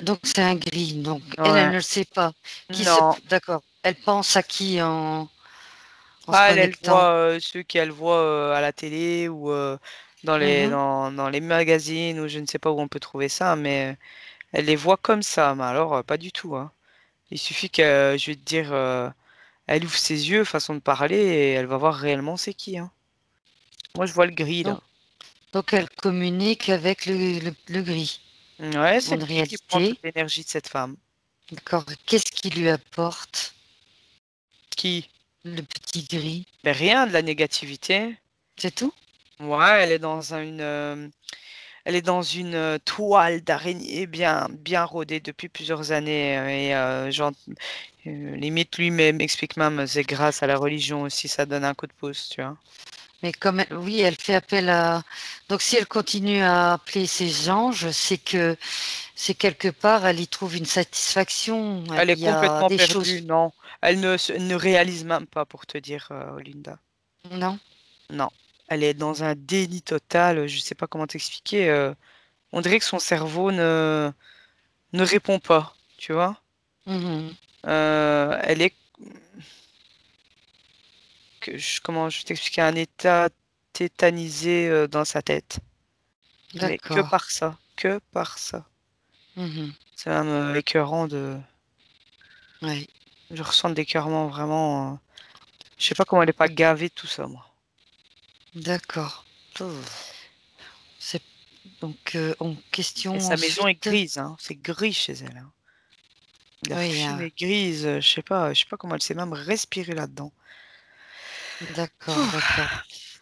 Donc c'est un gris. Donc elle Ouais. ne le sait pas. Non. D'accord. Elle pense à qui en se Ah, elle connectant? voit ceux qu'elle voit à la télé ou Mhm. dans les magazines ou je ne sais pas où on peut trouver ça, mais elle les voit comme ça. Mais alors, pas du tout, hein. Il suffit que, je vais te dire, elle ouvre ses yeux, façon de parler, et elle va voir réellement c'est qui, hein. Moi, je vois le gris, Donc, là. donc elle communique avec le gris. Ouais, c'est En le gris qui prend toute réalité, l'énergie de cette femme. d'accord. Qu'est-ce qui lui apporte Qui? le petit gris? Ben rien, de la négativité. C'est tout? Ouais, elle est dans une toile d'araignée bien, bien rodée depuis plusieurs années. Limite, lui-même explique même, c'est grâce à la religion aussi, ça donne un coup de pouce, tu vois. Mais comme oui, elle fait appel à. Donc si elle continue à appeler ses anges, c'est que c'est quelque part, elle y trouve une satisfaction. Elle est Il y a complètement des perdue, choses. non. Elle ne réalise même pas, pour te dire, Linda. Non? Non. Elle est dans un déni total, je sais pas comment t'expliquer. On dirait que son cerveau ne répond pas, tu vois. Mhm. Elle est, comment je vais t'expliquer, un état tétanisé dans sa tête. Mais que D'accord. par ça, que par ça. Mhm. C'est même écœurant de... Oui. Je ressens de l'écœurement vraiment. Je sais pas comment elle est pas gavée de tout ça, moi. D'accord. Ouf. C'est donc en Et question sa maison est ensuite. grise, hein. C'est gris chez elle, hein. La Oui, fumée grise, je sais pas comment elle sait même respirer là-dedans. d'accord, d'accord. Ouf.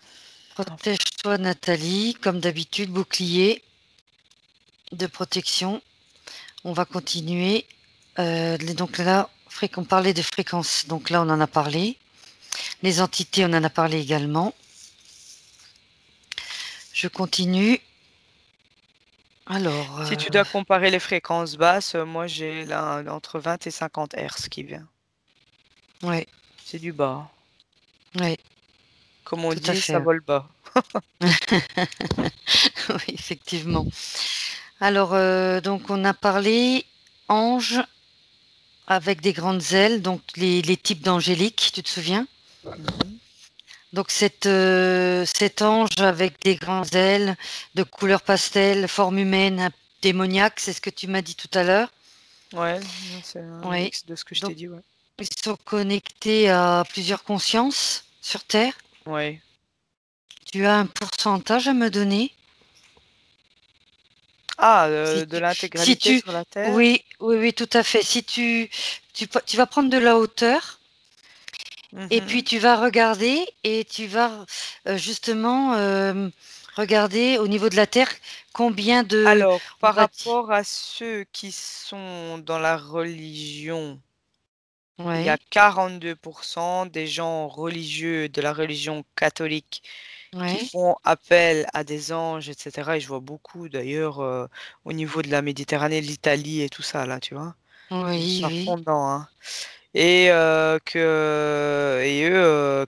Protège-toi, Nathalie, comme d'habitude, bouclier de protection. On va continuer. Donc là, on parlait de fréquences. Donc là, on en a parlé. Les entités, on en a parlé également. Je continue. Alors, Si tu dois comparer les fréquences basses, moi j'ai là entre 20 et 50 Hz qui vient. oui, C'est du bas. oui, Comme on tout à dit, ça fait. vole bas. Oui, effectivement. Alors, donc, on a parlé ange avec des grandes ailes, donc les types d'angélique, tu te souviens? Mhm. Donc, cet ange avec des grandes ailes de couleur pastel, forme humaine, démoniaque, c'est ce que tu m'as dit tout à l'heure. Ouais, c'est un Oui. mix de ce que je t'ai Donc, dit, ouais. ils sont connectés à plusieurs consciences sur Terre. Ouais. Tu as un pourcentage à me donner? Ah, Si de tu, si l'intégralité tu, sur la Terre? oui, oui, oui, tout à fait. Si tu vas prendre de la hauteur et puis Mhm. tu vas regarder et tu vas justement regarder au niveau de la Terre combien de, Alors, on par va dire, rapport à ceux qui sont dans la religion, il y a ouais, 42% des gens religieux de la religion catholique qui ouais, font appel à des anges, etc. Et je vois beaucoup d'ailleurs au niveau de la Méditerranée, l'Italie et tout ça, là, tu vois. Ils oui, sont à fond oui, dedans, hein. Et eux,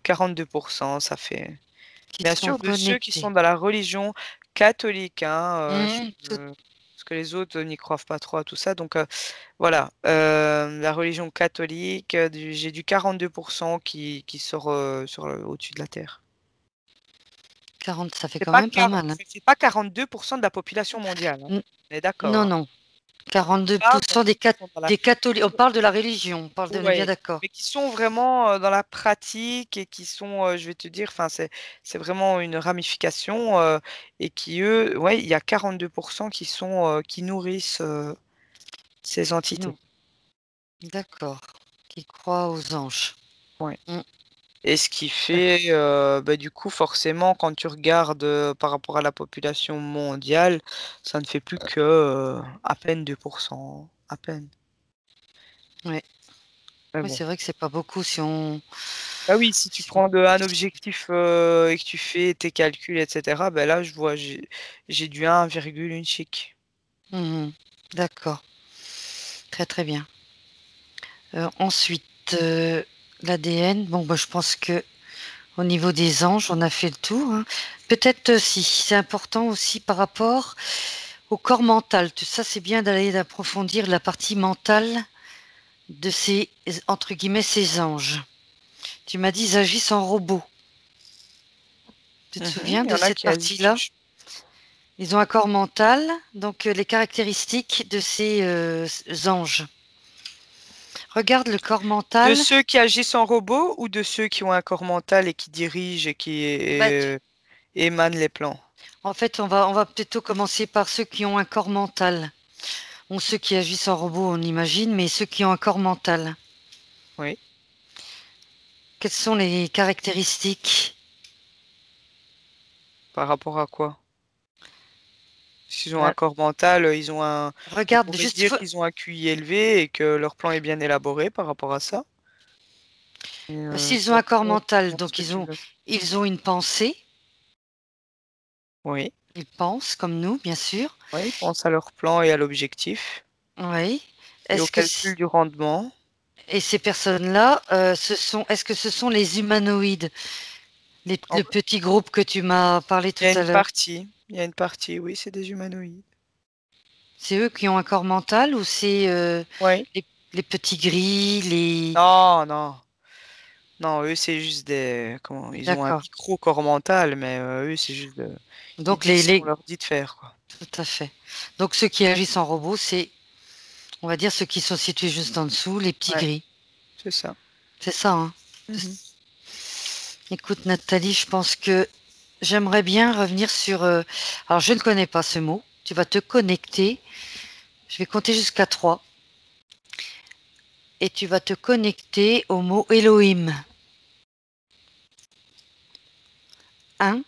42%, ça fait. qui Bien sont sûr, de ceux qui sont connectés. dans la religion catholique, hein, Tout, parce que les autres n'y croient pas trop à tout ça. Donc voilà, la religion catholique, j'ai du 42% qui sort au-dessus de la Terre. 40, ça fait C'est quand pas même pas 40, mal, hein. c'est pas 42% de la population mondiale, hein. N- On est d'accord, Non, hein. non. On parle dans 42% ceux qui sont dans la. des catholiques. On parle de la religion. On est bien Ouais, d'accord. mais qui sont vraiment dans la pratique et qui sont, je vais te dire, enfin, c'est vraiment une ramification et qui, eux, ouais, il y a 42% qui sont, qui nourrissent ces Qui entités. nous. D'accord. Qui croient aux anges. Ouais. Mm. Et ce qui D'accord. fait, bah, du coup, forcément, quand tu regardes par rapport à la population mondiale, ça ne fait plus que à peine 2%, à peine. Ouais. Mais Oui, bon. c'est vrai que c'est pas beaucoup si on. Bah oui, si tu Si on... prends un objectif et que tu fais tes calculs, etc., ben là, je vois, j'ai du 1,1 chic. Mhm. D'accord. Très très bien. Ensuite, l'ADN. Bon, bah, je pense que au niveau des anges, on a fait le tour, hein. Peut-être si c'est important aussi par rapport au corps mental. Tout ça, c'est bien d'aller d'approfondir la partie mentale de ces, entre guillemets, ces anges. Tu m'as dit, ils agissent en robot. Tu te Mhm. souviens Il y de en a cette qui partie-là? agissent. Ils ont un corps mental, donc les caractéristiques de ces anges. Regarde le corps De mental. ceux qui agissent en robot ou de ceux qui ont un corps mental et qui dirigent et qui Bah, émanent les plans? en fait, on va plutôt commencer par ceux qui ont un corps mental. Bon, ceux qui agissent en robot, on imagine, mais ceux qui ont un corps mental. Oui. Quelles sont les caractéristiques? Par rapport à quoi? S'ils ont un Bah, corps mental, on regarde, pourrait juste, dire qu'ils ont un QI élevé et que leur plan est bien élaboré par rapport à ça. Et, s'ils ont c'est un corps après, mental, selon ce donc que tu veux. ils ont une pensée, Oui. ils pensent comme nous, bien sûr. Oui, ils pensent à leur plan et à l'objectif Oui. et au Est-ce que calcul du rendement. et ces personnes-là, est-ce que ce sont les humanoïdes, En- le petit groupe que tu m'as parlé Il y tout a à une l'heure? partie. Il y a une partie, oui, c'est des humanoïdes. C'est eux qui ont un corps mental ou c'est Oui. les petits gris, les... Non, non. Non, eux, c'est juste des. Comment? Ils ont un D'accord. micro-corps mental, mais eux, c'est juste. Ils Donc disent ce qu'on leur dit de faire, quoi. tout à fait. Donc ceux qui agissent en robot, c'est, on va dire, ceux qui sont situés juste en dessous, les petits Ouais, gris. c'est ça. C'est ça, hein? Mhm. Écoute, Nathalie, je pense que j'aimerais bien revenir sur... alors, je ne connais pas ce mot. Tu vas te connecter. Je vais compter jusqu'à 3. Et tu vas te connecter au mot Elohim. 1,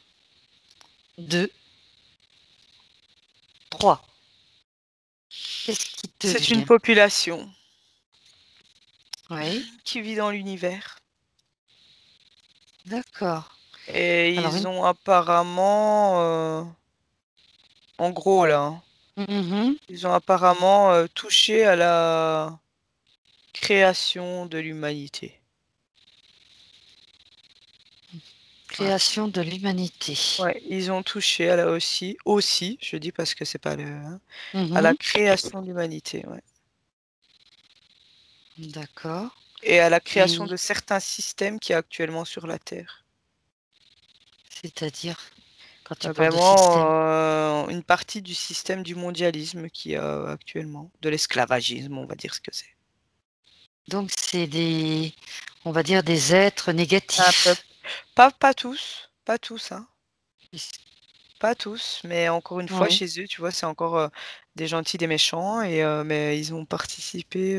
2, 3. Qu'est-ce qui te C'est une vient? population Oui, qui vit dans l'univers. d'accord. Et Alors, ils ont apparemment. En gros, là, hein, Mhm. ils ont apparemment touché à la création de l'humanité. Ouais. Création de l'humanité. Ouais, ils ont touché à la aussi, je dis parce que c'est pas le, hein, à la Mhm. création de l'humanité, ouais. D'accord. Et à la création Et de certains systèmes qui y a actuellement sur la Terre. c'est-à-dire, quand tu parles de Vraiment système. une partie du système du mondialisme qui y a actuellement, de l'esclavagisme, on va dire ce que c'est. Donc, c'est des, on va dire, des êtres Un peuple. négatifs. Pas tous, pas tous, hein. Pas tous, mais encore une fois, Oui. chez eux, tu vois, c'est encore des gentils, des méchants, mais ils ont participé,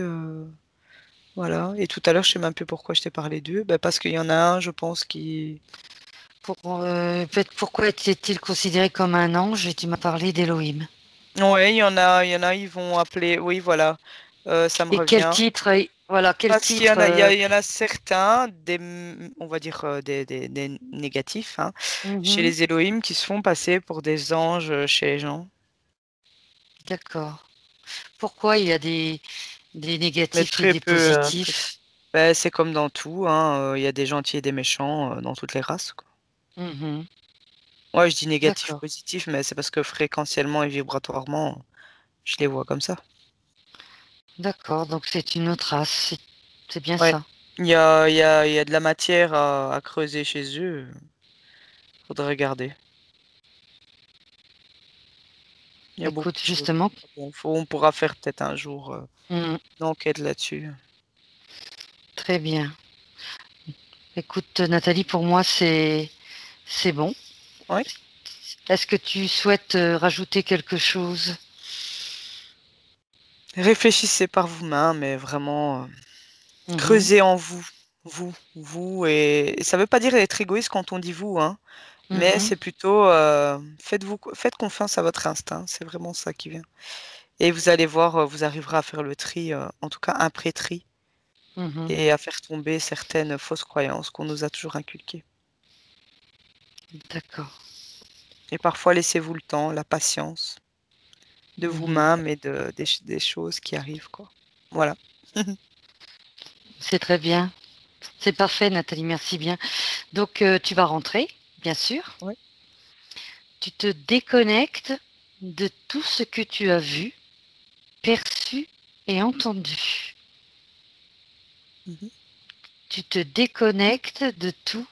voilà. Et tout à l'heure, je sais même plus pourquoi je t'ai parlé d'eux, bah, parce qu'il y en a un, je pense, qui... Peut-être pourquoi était-il considéré comme un ange et tu m'as parlé d'Élohim. Ouais, il y en a, ils vont appeler, oui, voilà, ça me Et quel revient. titre, voilà, quel Parce qu'il y titre en a, il y en a certains, on va dire des négatifs, hein, chez mhm, les Elohim qui se font passer pour des anges chez les gens. d'accord. Pourquoi il y a des Mais négatifs et très des peu, très peu. positifs? Ben, c'est comme dans tout, hein, il y a des gentils et des méchants dans toutes les races, quoi. Mhm, Ouais, je dis négatif, d'accord, positif, mais c'est parce que fréquentiellement et vibratoirement, je les vois comme ça. d'accord. Donc c'est une autre race. C'est bien Ouais. ça. Il y a de la matière à creuser chez eux. Faudrait regarder. Il y a beaucoup Écoute, de choses. justement, Bon, on pourra faire peut-être un jour mhm, une enquête là-dessus. très bien. Écoute, Nathalie, pour moi, c'est bon. Ouais. Est-ce que tu souhaites rajouter quelque chose? Réfléchissez par vous-même, mais vraiment Mhm, creusez en vous. Vous. Et ça veut pas dire être égoïste quand on dit vous, hein. Mais mhm, c'est plutôt faites confiance à votre instinct. C'est vraiment ça qui vient. Et vous allez voir, vous arriverez à faire le tri, en tout cas un pré-tri, mhm. et à faire tomber certaines fausses croyances qu'on nous a toujours inculquées. D'accord. Et parfois, laissez-vous le temps, la patience de Mhm. vous-même et des choses qui arrivent, quoi. Voilà. C'est très bien. C'est parfait, Nathalie, merci bien. Donc, tu vas rentrer, bien sûr. Ouais. Tu te déconnectes de tout ce que tu as vu, perçu et entendu. Mhm. Tu te déconnectes de tout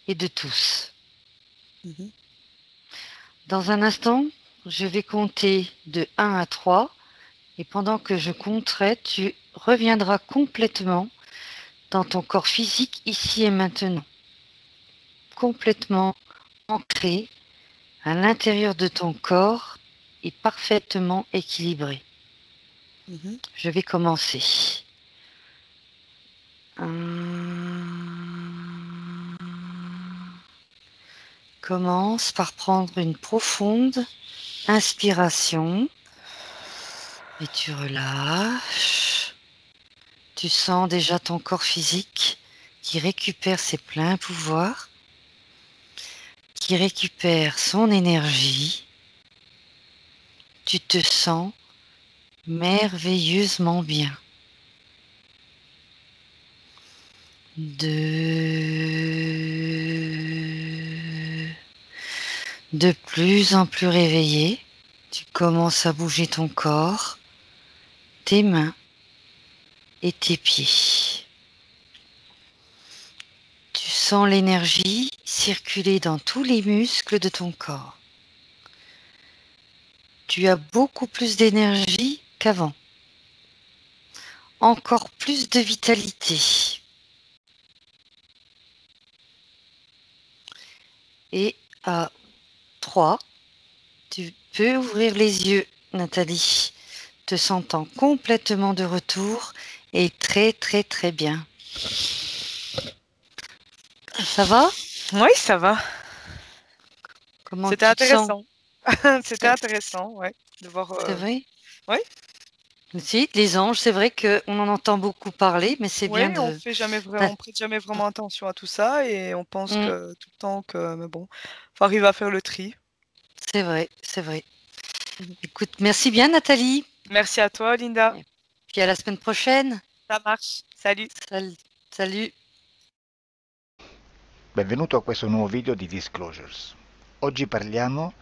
et de tous. Mhm. Dans un instant, je vais compter de 1 à 3 et pendant que je compterai, tu reviendras complètement dans ton corps physique ici et maintenant, complètement ancré à l'intérieur de ton corps et parfaitement équilibré. Mhm. Je vais commencer. Hum, Commence par prendre une profonde inspiration et tu relâches. Tu sens déjà ton corps physique qui récupère ses pleins pouvoirs, qui récupère son énergie. Tu te sens merveilleusement bien. De plus en plus réveillé, tu commences à bouger ton corps, tes mains et tes pieds. Tu sens l'énergie circuler dans tous les muscles de ton corps. Tu as beaucoup plus d'énergie qu'avant, encore plus de vitalité. Et à 3, tu peux ouvrir les yeux, Nathalie, te sentant complètement de retour et très très très bien. Ça va? Oui, ça va. Comment C'était tu te sens? intéressant. C'était intéressant, ouais, de voir. C'est vrai? Ouais, Si, les anges, c'est vrai qu'on en entend beaucoup parler, mais c'est bien ouais, de... on prête jamais vraiment attention à tout ça et on pense Mm, que tout le temps que, mais bon, faut arriver à faire le tri. c'est vrai, c'est vrai. Mhm. Écoute, merci bien Nathalie. Merci à toi, Linda. Et puis à la semaine prochaine. Ça marche. Salut. Salut. Benvenuto a questo nuovo video di Disclosures. Oggi parliamo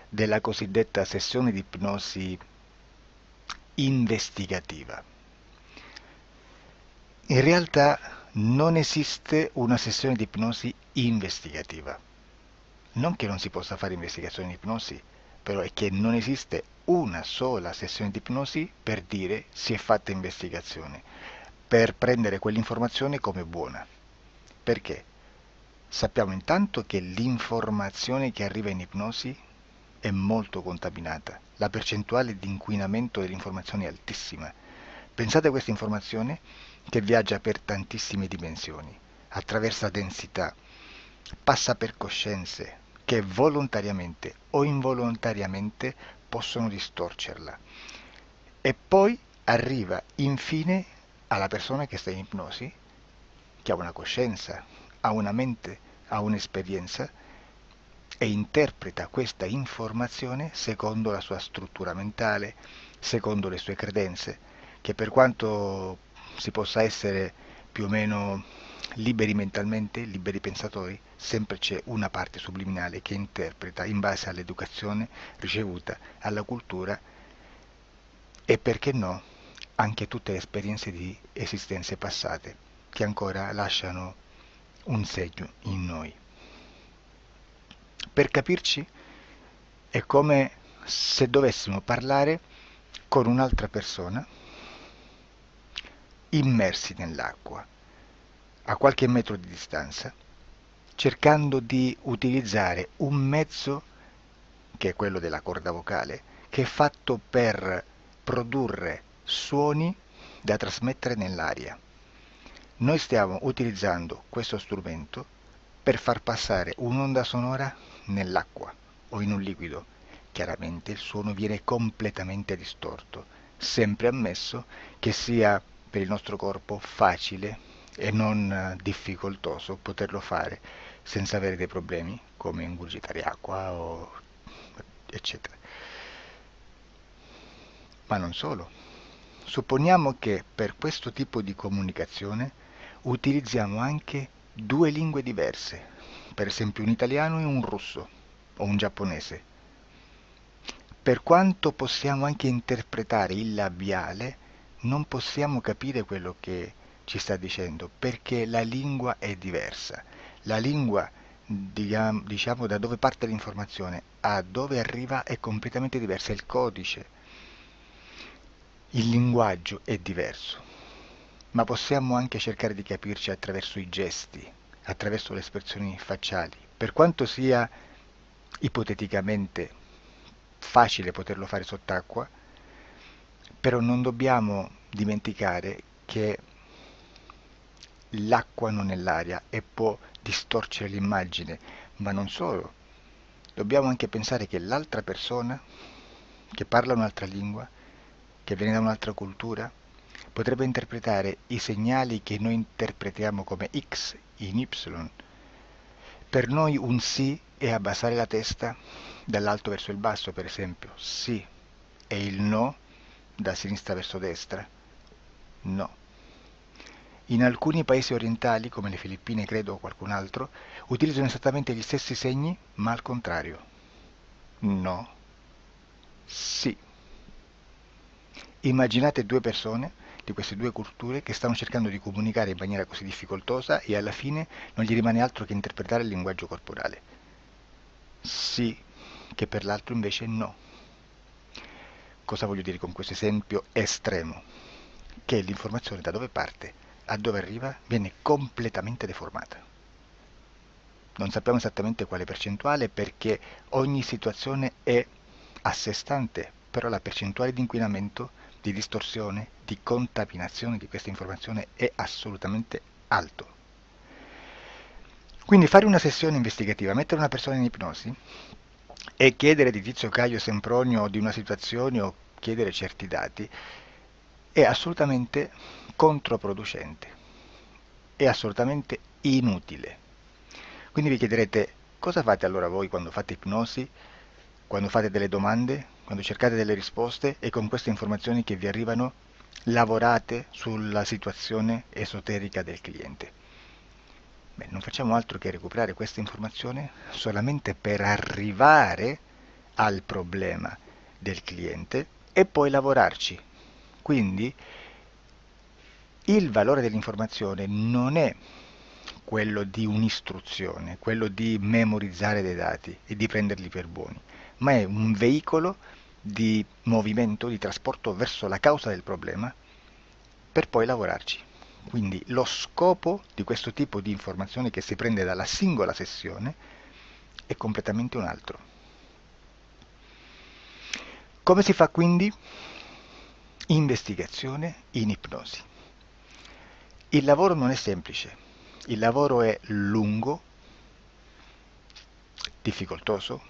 della cosiddetta sessione di ipnosi investigativa. In realtà non esiste una sessione di ipnosi investigativa. Non che non si possa fare investigazione di ipnosi, però è che non esiste una sola sessione di ipnosi per dire si è fatta investigazione, per prendere quell'informazione come buona. Perché? Sappiamo intanto che l'informazione che arriva in ipnosi è molto contaminata. La percentuale di inquinamento dell'informazione è altissima. Pensate a questa informazione che viaggia per tantissime dimensioni, attraversa densità, passa per coscienze che volontariamente o involontariamente possono distorcerla. E poi arriva infine alla persona che sta in ipnosi, che ha una coscienza, ha una mente, ha un'esperienza e interpreta questa informazione secondo la sua struttura mentale, secondo le sue credenze, che per quanto si possa essere più o meno liberi mentalmente, liberi pensatori, sempre c'è una parte subliminale che interpreta in base all'educazione ricevuta, alla cultura e perché no anche tutte le esperienze di esistenze passate che ancora lasciano un segno in noi. Per capirci è come se dovessimo parlare con un'altra persona immersi nell'acqua, a qualche metro di distanza, cercando di utilizzare un mezzo, che è quello della corda vocale, che è fatto per produrre suoni da trasmettere nell'aria. Noi stiamo utilizzando questo strumento per far passare un'onda sonora nell'acqua o in un liquido. Chiaramente il suono viene completamente distorto, sempre ammesso che sia per il nostro corpo facile e non difficoltoso poterlo fare senza avere dei problemi come ingurgitare acqua o eccetera. Ma non solo. Supponiamo che per questo tipo di comunicazione utilizziamo anche due lingue diverse, per esempio un italiano e un russo o un giapponese. Per quanto possiamo anche interpretare il labiale, non possiamo capire quello che ci sta dicendo, perché la lingua è diversa. La lingua, diciamo, da dove parte l'informazione a dove arriva è completamente diversa, il codice, il linguaggio è diverso, ma possiamo anche cercare di capirci attraverso i gesti, attraverso le espressioni facciali. Per quanto sia ipoteticamente facile poterlo fare sott'acqua, però non dobbiamo dimenticare che l'acqua non è l'aria e può distorcere l'immagine, ma non solo. Dobbiamo anche pensare che l'altra persona, che parla un'altra lingua, che viene da un'altra cultura, potrebbe interpretare i segnali che noi interpretiamo come X in Y. Per noi un sì è abbassare la testa dall'alto verso il basso, per esempio, sì, e il no da sinistra verso destra, no. In alcuni paesi orientali, come le Filippine credo o qualcun altro, utilizzano esattamente gli stessi segni, ma al contrario. No, sì. Immaginate due persone di queste due culture che stanno cercando di comunicare in maniera così difficoltosa e alla fine non gli rimane altro che interpretare il linguaggio corporale. Sì, che per l'altro invece no. Cosa voglio dire con questo esempio estremo? Che l'informazione da dove parte a dove arriva viene completamente deformata. Non sappiamo esattamente quale percentuale perché ogni situazione è a sé stante, però la percentuale di inquinamento, di distorsione, di contaminazione di questa informazione è assolutamente alto. Quindi fare una sessione investigativa, mettere una persona in ipnosi e chiedere di Tizio Caio Sempronio di una situazione o chiedere certi dati è assolutamente controproducente, è assolutamente inutile. Quindi vi chiederete cosa fate allora voi quando fate ipnosi, quando fate delle domande, quando cercate delle risposte e con queste informazioni che vi arrivano lavorate sulla situazione esoterica del cliente. Beh, non facciamo altro che recuperare questa informazione solamente per arrivare al problema del cliente e poi lavorarci. Quindi il valore dell'informazione non è quello di un'istruzione, quello di memorizzare dei dati e di prenderli per buoni, ma è un veicolo di movimento, di trasporto verso la causa del problema per poi lavorarci. Quindi lo scopo di questo tipo di informazione che si prende dalla singola sessione è completamente un altro. Come si fa quindi? Investigazione in ipnosi. Il lavoro non è semplice, il lavoro è lungo, difficoltoso,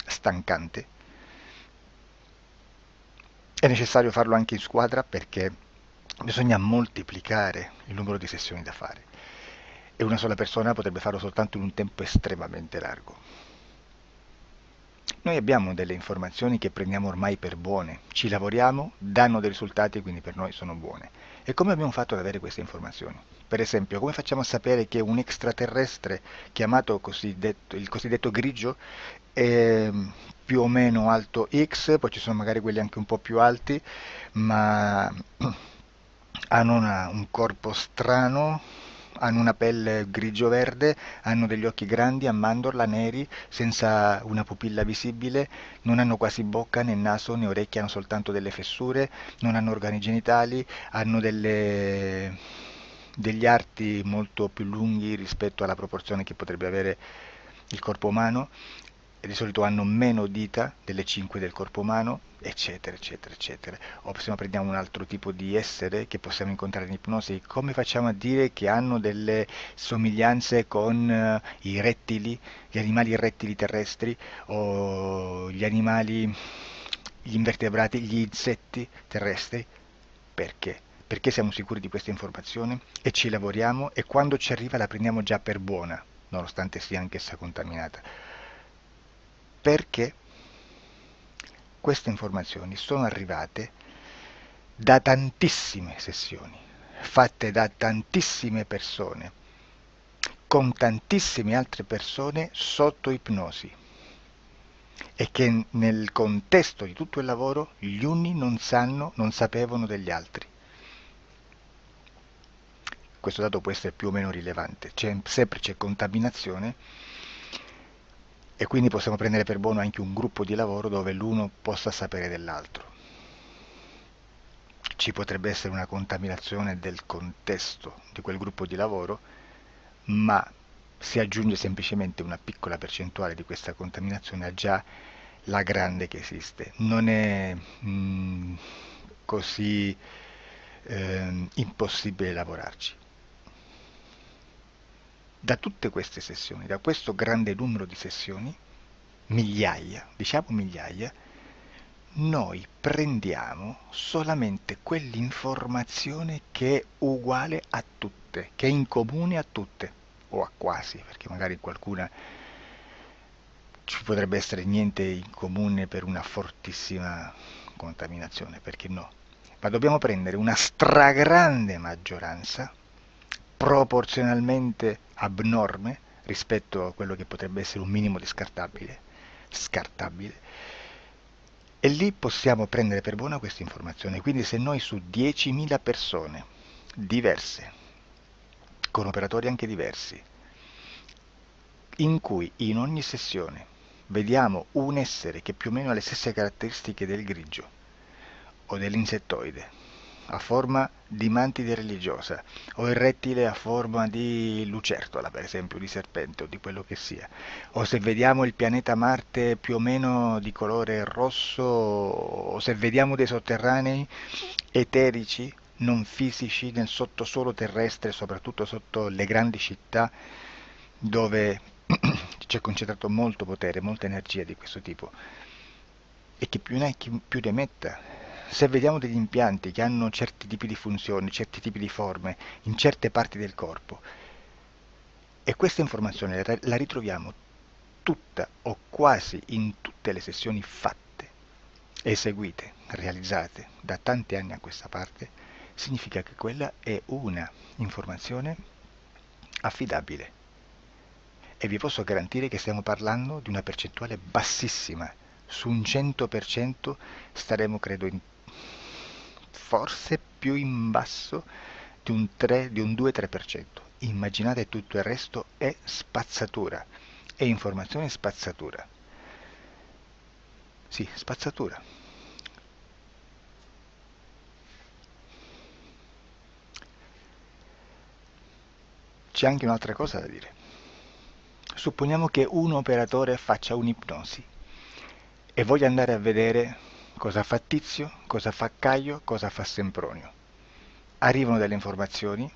stancante. È necessario farlo anche in squadra perché bisogna moltiplicare il numero di sessioni da fare e una sola persona potrebbe farlo soltanto in un tempo estremamente largo. Noi abbiamo delle informazioni che prendiamo ormai per buone, ci lavoriamo, danno dei risultati e quindi per noi sono buone. E come abbiamo fatto ad avere queste informazioni? Per esempio, come facciamo a sapere che un extraterrestre chiamato il cosiddetto grigio è più o meno alto X, poi ci sono magari quelli anche un po' più alti, ma hanno un corpo strano, hanno una pelle grigio-verde, hanno degli occhi grandi a mandorla, neri, senza una pupilla visibile, non hanno quasi bocca né naso né orecchie, hanno soltanto delle fessure, non hanno organi genitali, hanno degli arti molto più lunghi rispetto alla proporzione che potrebbe avere il corpo umano, e di solito hanno meno dita delle 5 del corpo umano, eccetera, eccetera, eccetera. O se no prendiamo un altro tipo di essere che possiamo incontrare in ipnosi, come facciamo a dire che hanno delle somiglianze con i rettili, gli animali rettili terrestri o gli invertebrati, gli insetti terrestri? Perché? Perché siamo sicuri di questa informazione e ci lavoriamo e quando ci arriva la prendiamo già per buona, nonostante sia anch'essa contaminata. Perché queste informazioni sono arrivate da tantissime sessioni, fatte da tantissime persone, con tantissime altre persone sotto ipnosi, e che nel contesto di tutto il lavoro gli uni non sapevano degli altri. Questo dato può essere più o meno rilevante, sempre c'è contaminazione e quindi possiamo prendere per buono anche un gruppo di lavoro dove l'uno possa sapere dell'altro. Ci potrebbe essere una contaminazione del contesto di quel gruppo di lavoro, ma si aggiunge semplicemente una piccola percentuale di questa contaminazione a già la grande che esiste. Non è così impossibile lavorarci. Da tutte queste sessioni, da questo grande numero di sessioni, migliaia, diciamo migliaia, noi prendiamo solamente quell'informazione che è uguale a tutte, che è in comune a tutte, o a quasi, perché magari qualcuna ci potrebbe essere niente in comune per una fortissima contaminazione, perché no? Ma dobbiamo prendere una stragrande maggioranza, proporzionalmente abnorme rispetto a quello che potrebbe essere un minimo di scartabile, e lì possiamo prendere per buona questa informazione. Quindi se noi su 10.000 persone diverse, con operatori anche diversi, in cui in ogni sessione vediamo un essere che più o meno ha le stesse caratteristiche del grigio o dell'insettoide, a forma di mantide religiosa, o il rettile a forma di lucertola, per esempio, di serpente o di quello che sia, o se vediamo il pianeta Marte più o meno di colore rosso, o se vediamo dei sotterranei eterici, non fisici, nel sottosuolo terrestre, soprattutto sotto le grandi città, dove c'è concentrato molto potere, molta energia di questo tipo, e che più ne hai più ne metta. Se vediamo degli impianti che hanno certi tipi di funzioni, certi tipi di forme in certe parti del corpo, e questa informazione la ritroviamo tutta o quasi in tutte le sessioni fatte, eseguite, realizzate da tanti anni a questa parte, significa che quella è una informazione affidabile. E vi posso garantire che stiamo parlando di una percentuale bassissima. Su un 100% staremo, credo, forse più in basso di un 2-3%. Immaginate, tutto il resto è spazzatura, è informazione spazzatura. Sì, spazzatura. C'è anche un'altra cosa da dire. Supponiamo che un operatore faccia un'ipnosi e voglia andare a vedere cosa fa Tizio, cosa fa Caio, cosa fa Sempronio. Arrivano delle informazioni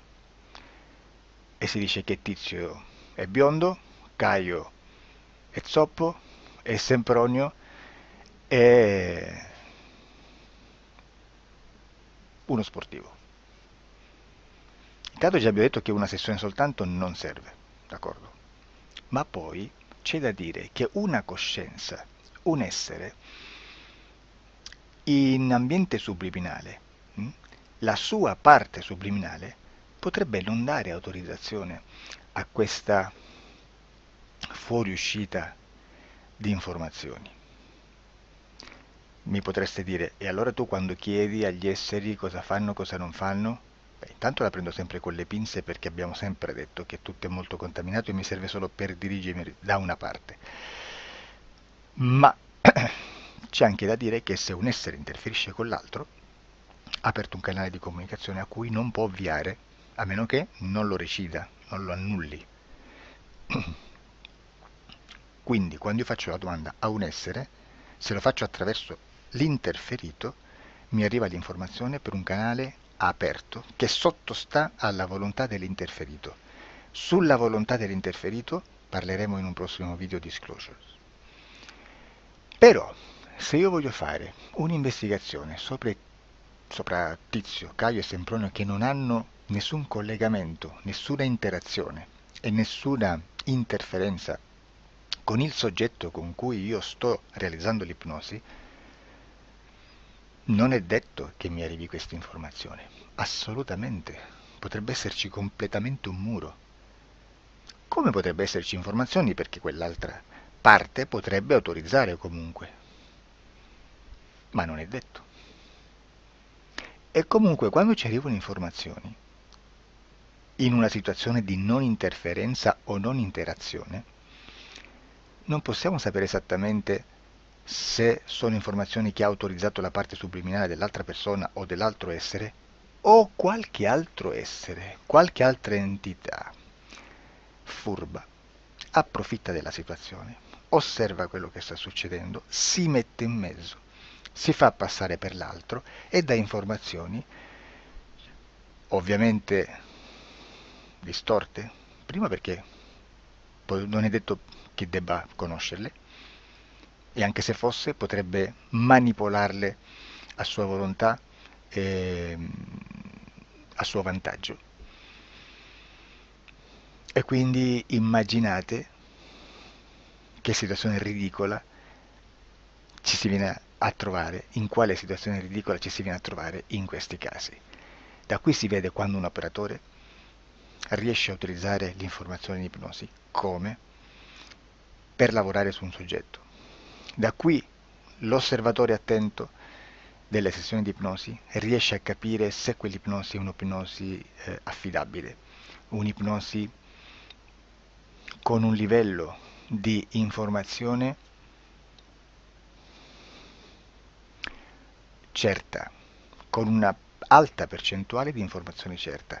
e si dice che Tizio è biondo, Caio è zoppo e Sempronio è uno sportivo. Intanto già abbiamo detto che una sessione soltanto non serve, d'accordo? Ma poi c'è da dire che una coscienza, un essere, in ambiente subliminale, la sua parte subliminale potrebbe non dare autorizzazione a questa fuoriuscita di informazioni. Mi potreste dire, e allora tu quando chiedi agli esseri cosa fanno, cosa non fanno? Beh, intanto la prendo sempre con le pinze perché abbiamo sempre detto che tutto è molto contaminato e mi serve solo per dirigermi da una parte. Ma c'è anche da dire che se un essere interferisce con l'altro, ha aperto un canale di comunicazione a cui non può ovviare, a meno che non lo recida, non lo annulli. Quindi quando io faccio la domanda a un essere, se lo faccio attraverso l'interferito, mi arriva l'informazione per un canale aperto che sottostà alla volontà dell'interferito. Sulla volontà dell'interferito parleremo in un prossimo video disclosures. Però, se io voglio fare un'investigazione sopra Tizio, Caio e Sempronio che non hanno nessun collegamento, nessuna interazione e nessuna interferenza con il soggetto con cui io sto realizzando l'ipnosi, non è detto che mi arrivi questa informazione. Assolutamente. Potrebbe esserci completamente un muro. Come potrebbe esserci informazioni perché quell'altra parte potrebbe autorizzare comunque. Ma non è detto. E comunque quando ci arrivano informazioni, in una situazione di non interferenza o non interazione, non possiamo sapere esattamente se sono informazioni che ha autorizzato la parte subliminale dell'altra persona o dell'altro essere, o qualche altro essere, qualche altra entità furba, approfitta della situazione, osserva quello che sta succedendo, si mette in mezzo, si fa passare per l'altro e dà informazioni, ovviamente distorte, prima perché non è detto che debba conoscerle, e anche se fosse potrebbe manipolarle a sua volontà e a suo vantaggio. E quindi immaginate che situazione ridicola ci si viene a trovare, in quale situazione ridicola ci si viene a trovare in questi casi. Da qui si vede quando un operatore riesce a utilizzare l'informazione in ipnosi come per lavorare su un soggetto. Da qui l'osservatore attento delle sessioni di ipnosi riesce a capire se quell'ipnosi è un'ipnosi affidabile, un'ipnosi con un livello di informazione certa, con una alta percentuale di informazione certa.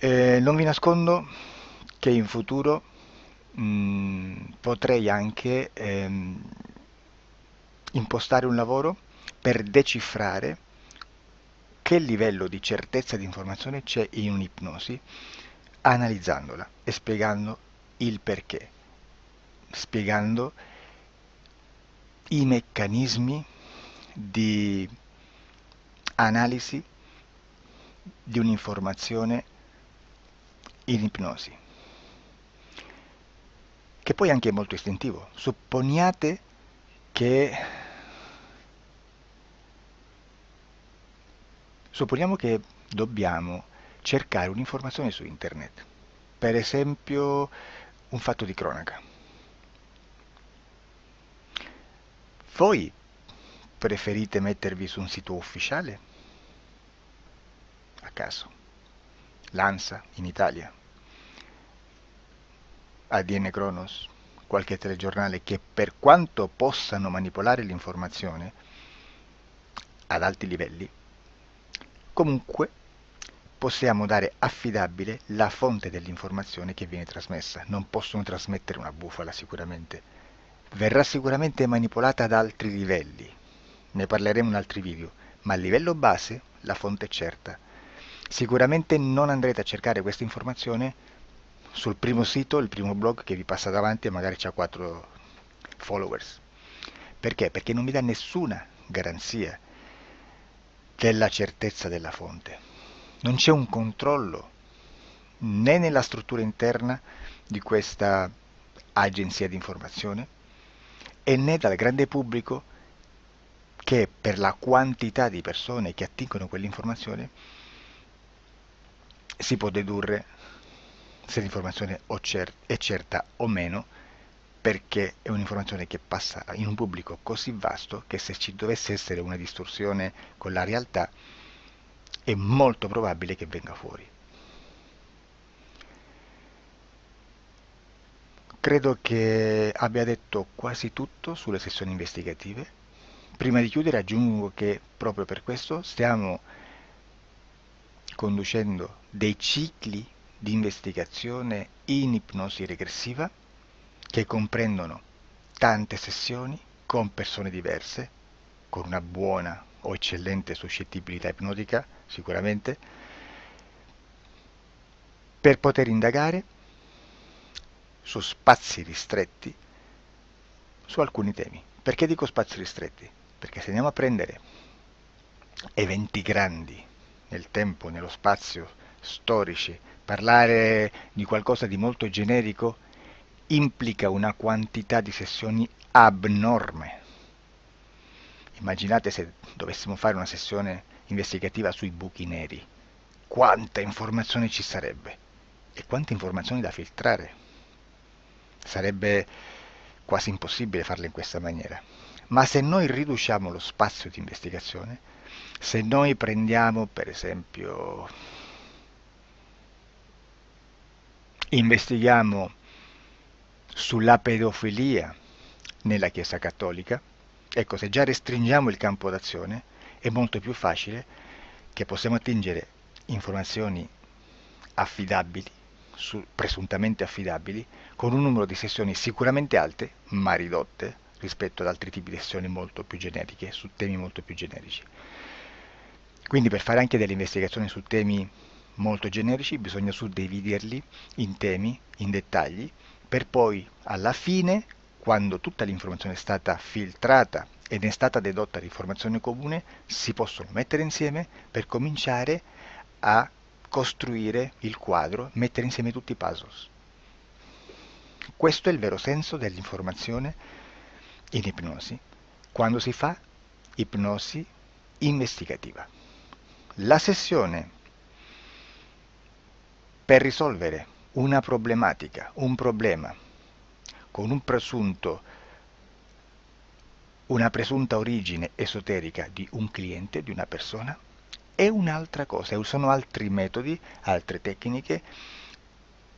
Non vi nascondo che in futuro potrei anche impostare un lavoro per decifrare che livello di certezza di informazione c'è in un'ipnosi, analizzandola e spiegando il perché, spiegando i meccanismi di analisi di un'informazione in ipnosi, che poi anche è molto istintivo. Supponiamo che dobbiamo cercare un'informazione su internet, per esempio un fatto di cronaca. Voi preferite mettervi su un sito ufficiale? A caso. L'ANSA in Italia, ADN Kronos, qualche telegiornale che per quanto possano manipolare l'informazione ad alti livelli, comunque possiamo dare affidabile la fonte dell'informazione che viene trasmessa. Non possono trasmettere una bufala sicuramente, verrà sicuramente manipolata ad altri livelli, ne parleremo in altri video, ma a livello base la fonte è certa. Sicuramente non andrete a cercare questa informazione sul primo sito, il primo blog che vi passa davanti e magari c'ha 4 followers. Perché? Perché non vi dà nessuna garanzia della certezza della fonte. Non c'è un controllo né nella struttura interna di questa agenzia di informazione e né dal grande pubblico, che per la quantità di persone che attingono quell'informazione si può dedurre se l'informazione è certa o meno, perché è un'informazione che passa in un pubblico così vasto che se ci dovesse essere una distorsione con la realtà è molto probabile che venga fuori. Credo che abbia detto quasi tutto sulle sessioni investigative. Prima di chiudere aggiungo che proprio per questo stiamo conducendo dei cicli di investigazione in ipnosi regressiva che comprendono tante sessioni con persone diverse, con una buona o eccellente suscettibilità ipnotica sicuramente, per poter indagare su spazi ristretti su alcuni temi. Perché dico spazi ristretti? Perché se andiamo a prendere eventi grandi nel tempo, nello spazio, storici, parlare di qualcosa di molto generico implica una quantità di sessioni abnorme. Immaginate se dovessimo fare una sessione investigativa sui buchi neri, quanta informazione ci sarebbe e quante informazioni da filtrare. Sarebbe quasi impossibile farlo in questa maniera. Ma se noi riduciamo lo spazio di investigazione, se noi prendiamo per esempio, investighiamo sulla pedofilia nella Chiesa Cattolica, ecco, se già restringiamo il campo d'azione è molto più facile che possiamo attingere informazioni affidabili, presuntamente affidabili, con un numero di sessioni sicuramente alte, ma ridotte rispetto ad altri tipi di sessioni molto più generiche, su temi molto più generici. Quindi per fare anche delle investigazioni su temi molto generici bisogna suddividerli in temi, in dettagli, per poi alla fine, quando tutta l'informazione è stata filtrata ed è stata dedotta l'informazione comune, si possono mettere insieme per cominciare a costruire il quadro, mettere insieme tutti i puzzles. Questo è il vero senso dell'informazione in ipnosi, quando si fa ipnosi investigativa. La sessione per risolvere una problematica, un problema, con una presunta origine esoterica di un cliente, di una persona, è un'altra cosa, sono altri metodi, altre tecniche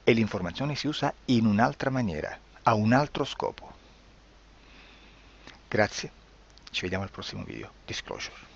e l'informazione si usa in un'altra maniera, ha un altro scopo. Grazie, ci vediamo al prossimo video. Disclosure.